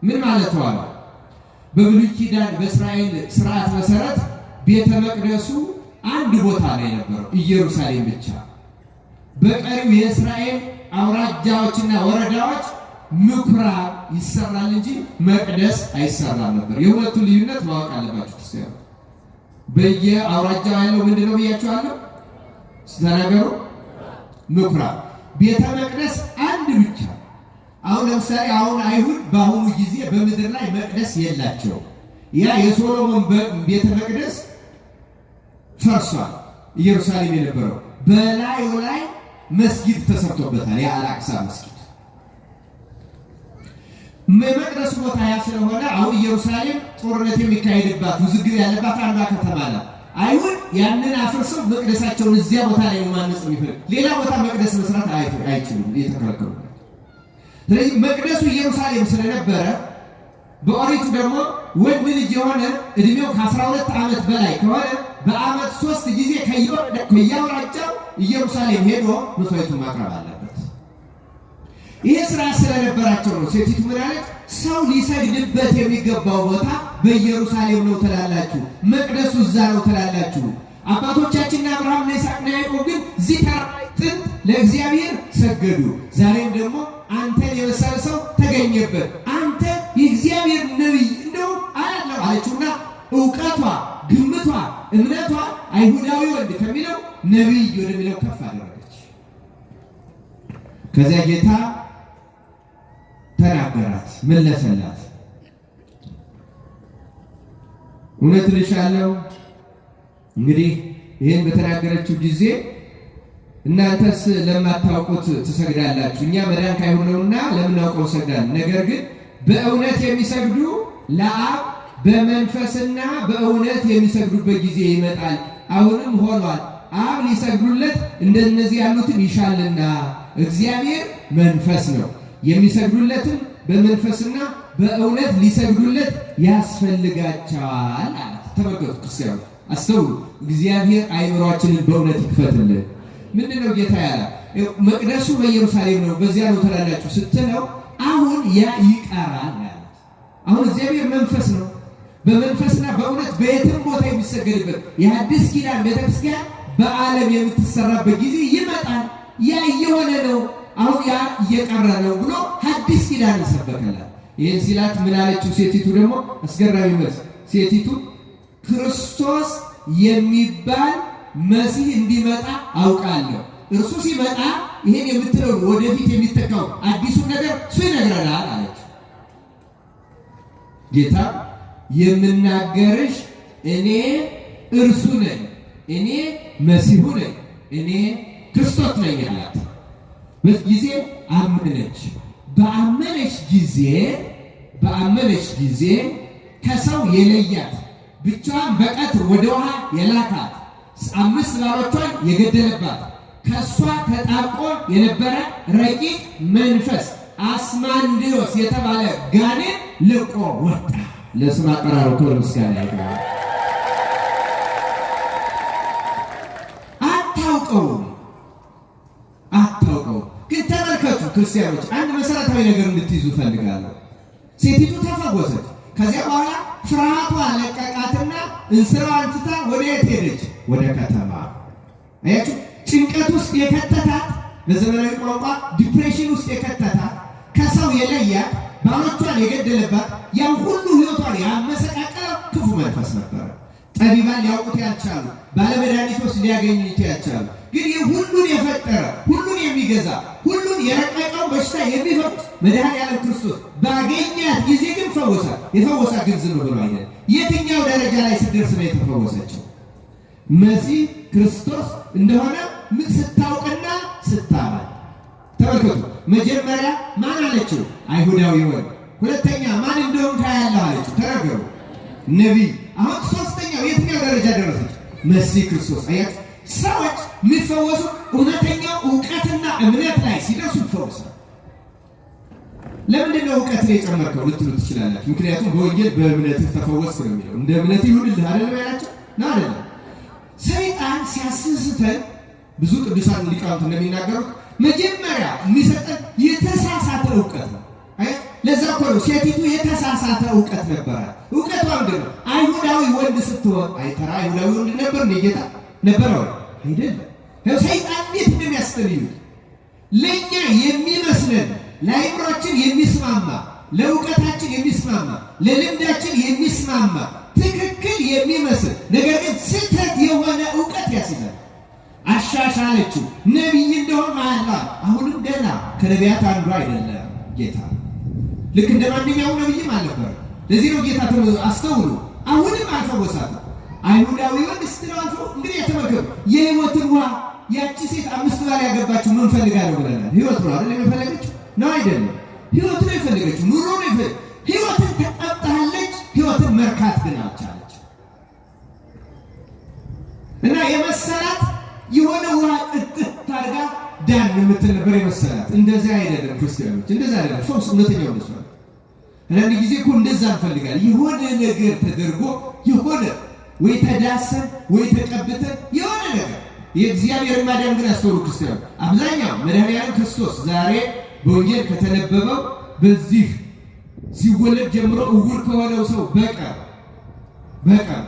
ምን ማለት ነው? በብሉይ ኪዳን በእስራኤል ስርዓት መሰረት ቤተ መቅደሱ አንድ ቦታ ላይ የነበረው ኢየሩሳሌም ብቻ። በቀሪው የእስራኤል አውራጃዎችና ወረዳዎች ምኩራብ ይሰራል እንጂ መቅደስ አይሰራም ነበር። የሁለቱ ልዩነት ማወቅ አለባችሁ ክርስቲያኑ። በየአውራጃው ያለው ምንድነው ብያችኋለሁ? ስተናገሩ ምኩራብ። ቤተ መቅደስ አንድ ብቻ። አሁን ለምሳሌ አይሁድ በአሁኑ ጊዜ በምድር ላይ መቅደስ የላቸው። ያ የሶሎሞን ቤተ መቅደስ ፈርሷል። ኢየሩሳሌም የነበረው በላዩ ላይ መስጊድ ተሰርቶበታል። የአልአቅሳ መስጊድ መቅደስ ቦታ ያ ስለሆነ አሁን ኢየሩሳሌም ጦርነት የሚካሄድባት ውዝግብ ያለባት አንዷ ከተማ ናት። አይሁድ ያንን አፍርሰው መቅደሳቸውን እዚያ ቦታ ላይ ማነጽ የሚፈልግ ሌላ ቦታ መቅደስ መስራት አይችሉም፣ እየተከለከሉ። ስለዚህ መቅደሱ ኢየሩሳሌም ስለነበረ በኦሪቱ ደግሞ ወንድ ልጅ የሆነ እድሜው ከ12 ዓመት በላይ ከሆነ በዓመት 3 ጊዜ ከየአውራጃው ኢየሩሳሌም ሄዶ መስዋዕቱን ማቅረብ አለበት። ይህ ስራ ስለነበራቸው ነው ሴቲቱ ምን አለች? ሰው ሊሰግድበት የሚገባው ቦታ በኢየሩሳሌም ነው ትላላችሁ፣ መቅደሱ እዛ ነው ትላላችሁ። አባቶቻችንና አብርሃምና ይስሐቅና ያዕቆብ ግን እዚህ ተራራ ጥንት ለእግዚአብሔር ሰገዱ። ዛሬም ደግሞ አንተን የመሰለ ሰው ተገኘበት፣ አንተ የእግዚአብሔር ነቢይ እንደው አያለው አለችውና እውቀቷ፣ ግምቷ፣ እምነቷ አይሁዳዊ ወንድ ከሚለው ነቢይ ወደሚለው ከፍ አደረገች። ከዚያ ጌታ ተናገራት፣ መለሰላት። እውነት እልሻለሁ እንግዲህ ይህን በተናገረችው ጊዜ እናንተስ ለማታውቁት ትሰግዳላችሁ፣ እኛ መዳን ካይሆን ነውና ለምናውቀው ሰግዳለን። ነገር ግን በእውነት የሚሰግዱ ለአብ በመንፈስና በእውነት የሚሰግዱበት ጊዜ ይመጣል፣ አሁንም ሆኗል። አብ ሊሰግዱለት እንደነዚህ ያሉትን ይሻልና፣ እግዚአብሔር መንፈስ ነው፣ የሚሰግዱለትም በመንፈስና በእውነት ሊሰግዱለት ያስፈልጋቸዋል አለ። ተመልከቱ ክርስቲያኑ፣ አስተውሉ። እግዚአብሔር አይምሯችንን በእውነት ይክፈትልን። ምንድነው ጌታ ያለ? መቅደሱ በኢየሩሳሌም ነው በዚያ ነው ትላላችሁ ስትለው አሁን ያ ይቀራል ማለት። አሁን እግዚአብሔር መንፈስ ነው፣ በመንፈስና በእውነት በየትም ቦታ የሚሰገድበት የሐዲስ ኪዳን ቤተክርስቲያን በዓለም የምትሰራበት ጊዜ ይመጣል። ያ እየሆነ ነው፣ አሁን ያ እየቀረ ነው ብሎ ሐዲስ ኪዳን ይሰበከላል። ይህን ሲላት ምን አለችው ሴቲቱ? ደግሞ አስገራሚ መልስ። ሴቲቱ ክርስቶስ የሚባል መሲህ እንዲመጣ አውቃለሁ፣ እርሱ ሲመጣ ይሄን የምትለው ወደፊት የሚተካው አዲሱን ነገር እሱ ይነግረናል አለች። ጌታ የምናገርሽ እኔ እርሱ ነኝ፣ እኔ መሲሁ ነኝ፣ እኔ ክርስቶስ ነኝ አላት። በዚህ ጊዜ አመነች። በአመነች ጊዜ ከሰው የለያት ብቻዋን በቀትር ወደ ውሃ የላካት 5 ባሮቿን የገደለባት ከሷ ተጣብቆ የነበረ ረቂቅ መንፈስ አስማንዲዮስ የተባለ ጋኔን ለቆ ወጣ። ለስም አጠራሩ ክብር ምስጋና ይግባው። አታውቀውም። ግን ተመልከቱ ክርስቲያኖች፣ አንድ መሰረታዊ ነገር እንድትይዙ ፈልጋለሁ። ሴቲቱ ተፈወሰች። ከዚያ በኋላ ፍርሃቷ ለቀቃትና እንስራዋን ትታ ወደ የት ሄደች? ወደ ከተማ። አያችሁ፣ ጭንቀት ውስጥ የከተታት፣ በዘመናዊ ቋንቋ ዲፕሬሽን ውስጥ የከተታት፣ ከሰው የለያት፣ ባሎቿን የገደለባት፣ ያን ሁሉ ህይወቷን ያመሰቃቀለው ክፉ መንፈስ ነበረ። ጠቢባን ሊያውቁት ያልቻሉ፣ ባለመድኃኒቶች ሊያገኙት ያልቻሉ፣ ግን ይህ ሁሉን የፈጠረ ሁሉን የሚገዛ ሁሉን የረቀቀው በሽታ የሚፈውስ መድኃኔዓለም ክርስቶስ ባገኛት ጊዜ ግን ፈወሳት። የፈወሳት ግን ዝም ብሎ አይደለም። የትኛው ደረጃ ላይ ስትደርስ ነው የተፈወሰችው? መሲህ ክርስቶስ እንደሆነ ምን ስታውቅና ስታመን። ተመልከቱ። መጀመሪያ ማን አለችው? አይሁዳዊ ወንድ። ሁለተኛ ማን እንደሆነ ታያለህ አለችው። ተናገሩ፣ ነቢይ። አሁን ሶስተኛው የትኛው ደረጃ ደረሰች? መሲህ ክርስቶስ። አያችሁ፣ ሰዎች የሚፈወሱ እውነተኛው እውቀትና እምነት ላይ ሲደርሱ ይፈወሳል። ለምንድን ነው እውቀትን የጨመርከው ልትሉ ትችላላችሁ። ምክንያቱም በወንጌል በእምነትህ ተፈወስክ ነው የሚለው። እንደ እምነትህ ይሁንልህ አይደለም ያላቸው ነው አይደለም። ሰይጣን ሲያስስተን ብዙ ቅዱሳን ሊቃውንት እንደሚናገሩት መጀመሪያ የሚሰጠን የተሳሳተ እውቀት ነው። ለዛ እኮ ነው ሴቲቱ የተሳሳተ እውቀት ነበረ። እውቀቷ ምንድን ነው? አይሁዳዊ ወንድ ስትሆን አይተራ አይሁዳዊ ወንድ ነበር እንደ ጌታ ነበረው አይደለም። ሰይጣን እንዴት እንደሚያስተልዩ ለእኛ የሚመስለን ለአይምሯችን የሚስማማ ለእውቀታችን የሚስማማ ለልምዳችን የሚስማማ ትክክል የሚመስል ነገር ግን ስህተት የሆነ እውቀት ያስይዛል። አሻሻለችው ነቢይ እንደሆነ አላ አሁንም ገና ከነቢያት አንዱ አይደለም ጌታ። ልክ እንደ ማንኛውም ነቢይም አልነበረ። ለዚህ ነው ጌታ አስተውሉ አሁንም አልፈወሳትም። አይሁዳዊ ወንድ ስትለው አልፎ እንግዲህ የተመከሩ የህይወትን ውሃ ያቺ ሴት 5 ባል ያገባችው ምን ፈልጋ ነው ብለናል። ህይወት ነው አይደል የፈለገችው? ነው አይደለም? ህይወት ነው የፈለገችው፣ ኑሮ ነው የፈለገችው። ህይወትን ተቀብጣለች፣ ህይወትን መርካት ግን አልቻለች። እና የመሰላት የሆነ ውሃ ጥጥት ታርጋ ዳን የምትል ነበር የመሰላት። እንደዛ አይደለም ክርስቲያኖች፣ እንደዛ አይደለም። ሶስት እውነተኛው እንደሱ ነው። አንዳንድ ጊዜ እኮ እንደዛ እንፈልጋለን። የሆነ ነገር ተደርጎ የሆነ ወይ ተዳሰን ወይ ተቀብተን የሆነ ነገር የእግዚአብሔር ማዳን ግን አስተውሉ ክርስቲያኖች። አብዛኛው መድኃኒዓለም ክርስቶስ ዛሬ በወንጌል ከተነበበው በዚህ ሲወለድ ጀምሮ እውር ከሆነው ሰው በቀር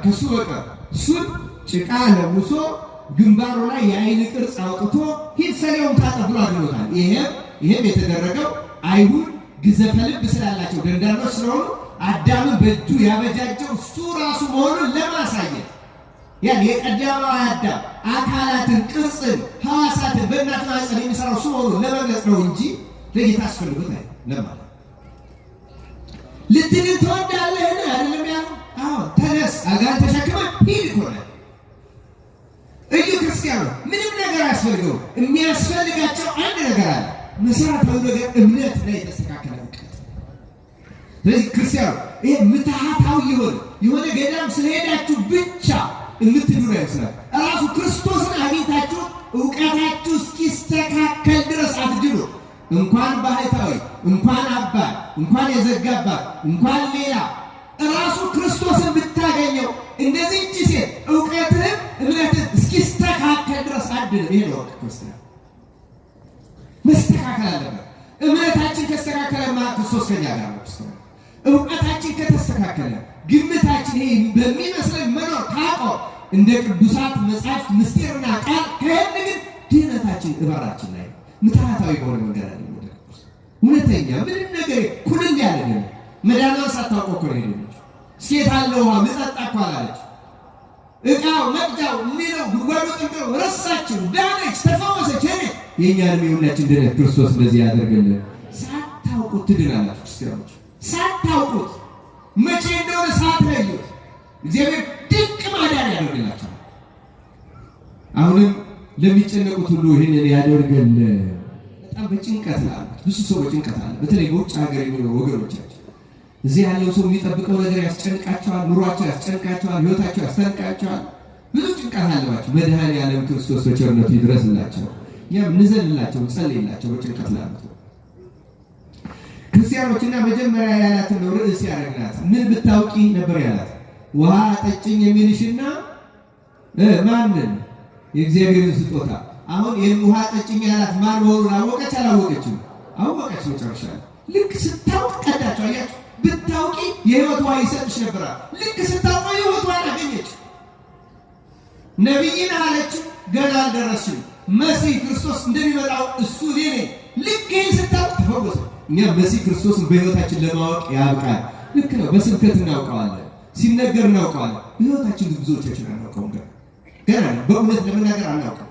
ከሱ በቀር እሱን ጭቃ ለብሶ ግንባሩ ላይ የአይን ቅርጽ አውጥቶ ሂድ ሰሌውን ታጠብ ብሎ አድኖታል። ይሄም የተደረገው አይሁድ ግዘፈ ልብ ስላላቸው ደንዳኖች ስለሆኑ አዳምን በእጁ ያበጃጀው እሱ ራሱ መሆኑን ለማሳየት ያን የቀዳማው አዳም አካላትን ቅርጽን ሐዋሳትን በእናት ማህፀን የሚሰራው እሱ መሆኑን ለመግለጽ ነው እንጂ ለጌታ አስፈልጎት አይደለም ለማለት። ልትድን ትወዳለህን አይደለም ያለው? አዎ ተነስ አልጋህን ተሸክመህ ሂድ እኮ ነው። እዩ ክርስቲያኑ ምንም ነገር አያስፈልገው። የሚያስፈልጋቸው አንድ ነገር አለ። መሰረታዊ ነገር እምነት ላይ የተስተካከለ እውቀት። ስለዚህ ክርስቲያኑ ይሄ ምትሃታዊ የሆነ ገዳም ስለሄዳችሁ ብቻ የምትድኑ አይመስላል። ራሱ ክርስቶስን አግኝታችሁ እውቀታችሁ እስኪስተካከል ድረስ አትድኑ። እንኳን ባህታዊ እንኳን አባት እንኳን የዘጋባት እንኳን ሌላ ራሱ ክርስቶስን ብታገኘው እንደዚህ እቺ ሴት እውቀትህን እምነትህን እስኪስተካከል ድረስ አድን። ይሄ ነው ክርስቲያን መስተካከል አለበት። እምነታችን ከተስተካከለማ ክርስቶስ ከኛ ጋር ነው። እውቀታችን ከተስተካከለ ግምታችን ይሄ በሚመስለን መኖር ካቆም እንደ ቅዱሳት መጻሕፍት ምስጢርና ቃል ከሄድን ግን ድህነታችን እበራችን ላይ ምትሃታዊ በሆነ መንገድ አለ። እውነተኛ ምንም ነገር ኩልል ያለ ነው። መዳኗን ሳታውቀው እኮ ነው ሄደች። ሴት አለ ውሃ ልጠጣ እኮ አላለች። እቃው መቅጃው ሌላው ጉድጓዱ ጥልቀው ረሳችን፣ ዳነች፣ ተፈወሰች። ሄደች። የእኛንም የሁላችን ድነት ክርስቶስ እንደዚህ ያደርግልን። ሳታውቁት ትድናላችሁ ክርስቲያኖች። ሳታውቁት መቼ እንደሆነ ሳትለዩት እግዚአብሔር ድንቅ ማዳን ያደርግላችኋል። አሁንም ለሚጨነቁት ሁሉ ይህንን ያደርገል። በጣም በጭንቀት ላሉት ብዙ ሰው በጭንቀት አለ። በተለይ በውጭ ሀገር የሚኖሩ ወገኖቻችን እዚህ ያለው ሰው የሚጠብቀው ነገር ያስጨንቃቸዋል፣ ኑሯቸው ያስጨንቃቸዋል፣ ህይወታቸው ያስጨንቃቸዋል። ብዙ ጭንቀት አለባቸው። መድኃኔዓለም ክርስቶስ በቸርነቱ ይድረስላቸው። እኛም እንዘንላቸው፣ እንጸልይላቸው በጭንቀት ላሉት ክርስቲያኖችና መጀመሪያ ያላትን ነው ርዕስ ያደረግናት። ምን ብታውቂ ነበር ያላት? ውሃ ጠጭኝ የሚልሽና ማንን? የእግዚአብሔርን ስጦታ። አሁን ይህን ውሃ ጠጭኝ ያላት ማን መሆኑን አወቀች አላወቀችም? አወቀች። መጨረሻ ልክ ስታውቅ ቀዳቸው። አያችሁ፣ ብታውቂ የህይወት ውሃ ይሰጥሽ ነበራል። ልክ ስታውቂ የህይወት ውሃ አገኘች። ነቢይን አለችው፣ ገና አልደረስሽም። መሲህ ክርስቶስ እንደሚመጣው እሱ እኔ ነኝ። ልክ ይህን ስታውቅ ተፈወሰ። እኛ መሲህ ክርስቶስን በህይወታችን ለማወቅ ያብቃል። ልክ ነው። በስብከት እናውቀዋለን፣ ሲነገር እናውቀዋለን። በህይወታችን ብዙዎቻችን አናውቀውም። ገና በእውነት ለመናገር አናውቀው።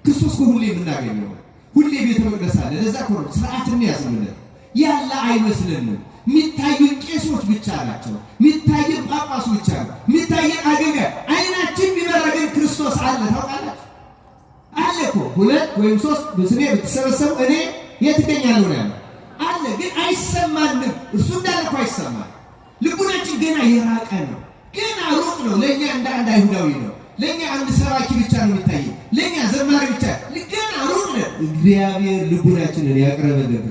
ክርስቶስ ሁሌ የምናገኘው ሁሌ ቤተ መቅደስ አለ። ለዛ እኮ ነው ስርዓትን ያዝምልን ያለ አይመስልንም። የሚታዩን ቄሶች ብቻ ናቸው። የሚታየን ጳጳሱ ብቻ ነው። የሚታየን አገልጋይ አይናችን ቢበረግን ክርስቶስ አለ። ታውቃላችሁ አለ እኮ 2 ወይም 3 በስሜ ብትሰበሰቡ እኔ የት እገኛለሁ ነው ያለው አለ። ግን አይሰማንም። እርሱ እንዳለ እኮ አይሰማን። ልቡናችን ገና የራቀ ነው። ገና ሩቅ ነው። ለእኛ እንደ አንድ አይሁዳዊ ነው። ለእኛ አንድ ሰባኪ ብቻ ነው የሚታየን። ለእኛ ዘማሪ ብቻ ገና ሩቅ ነው። እግዚአብሔር ልቡናችንን ያቅርብልን።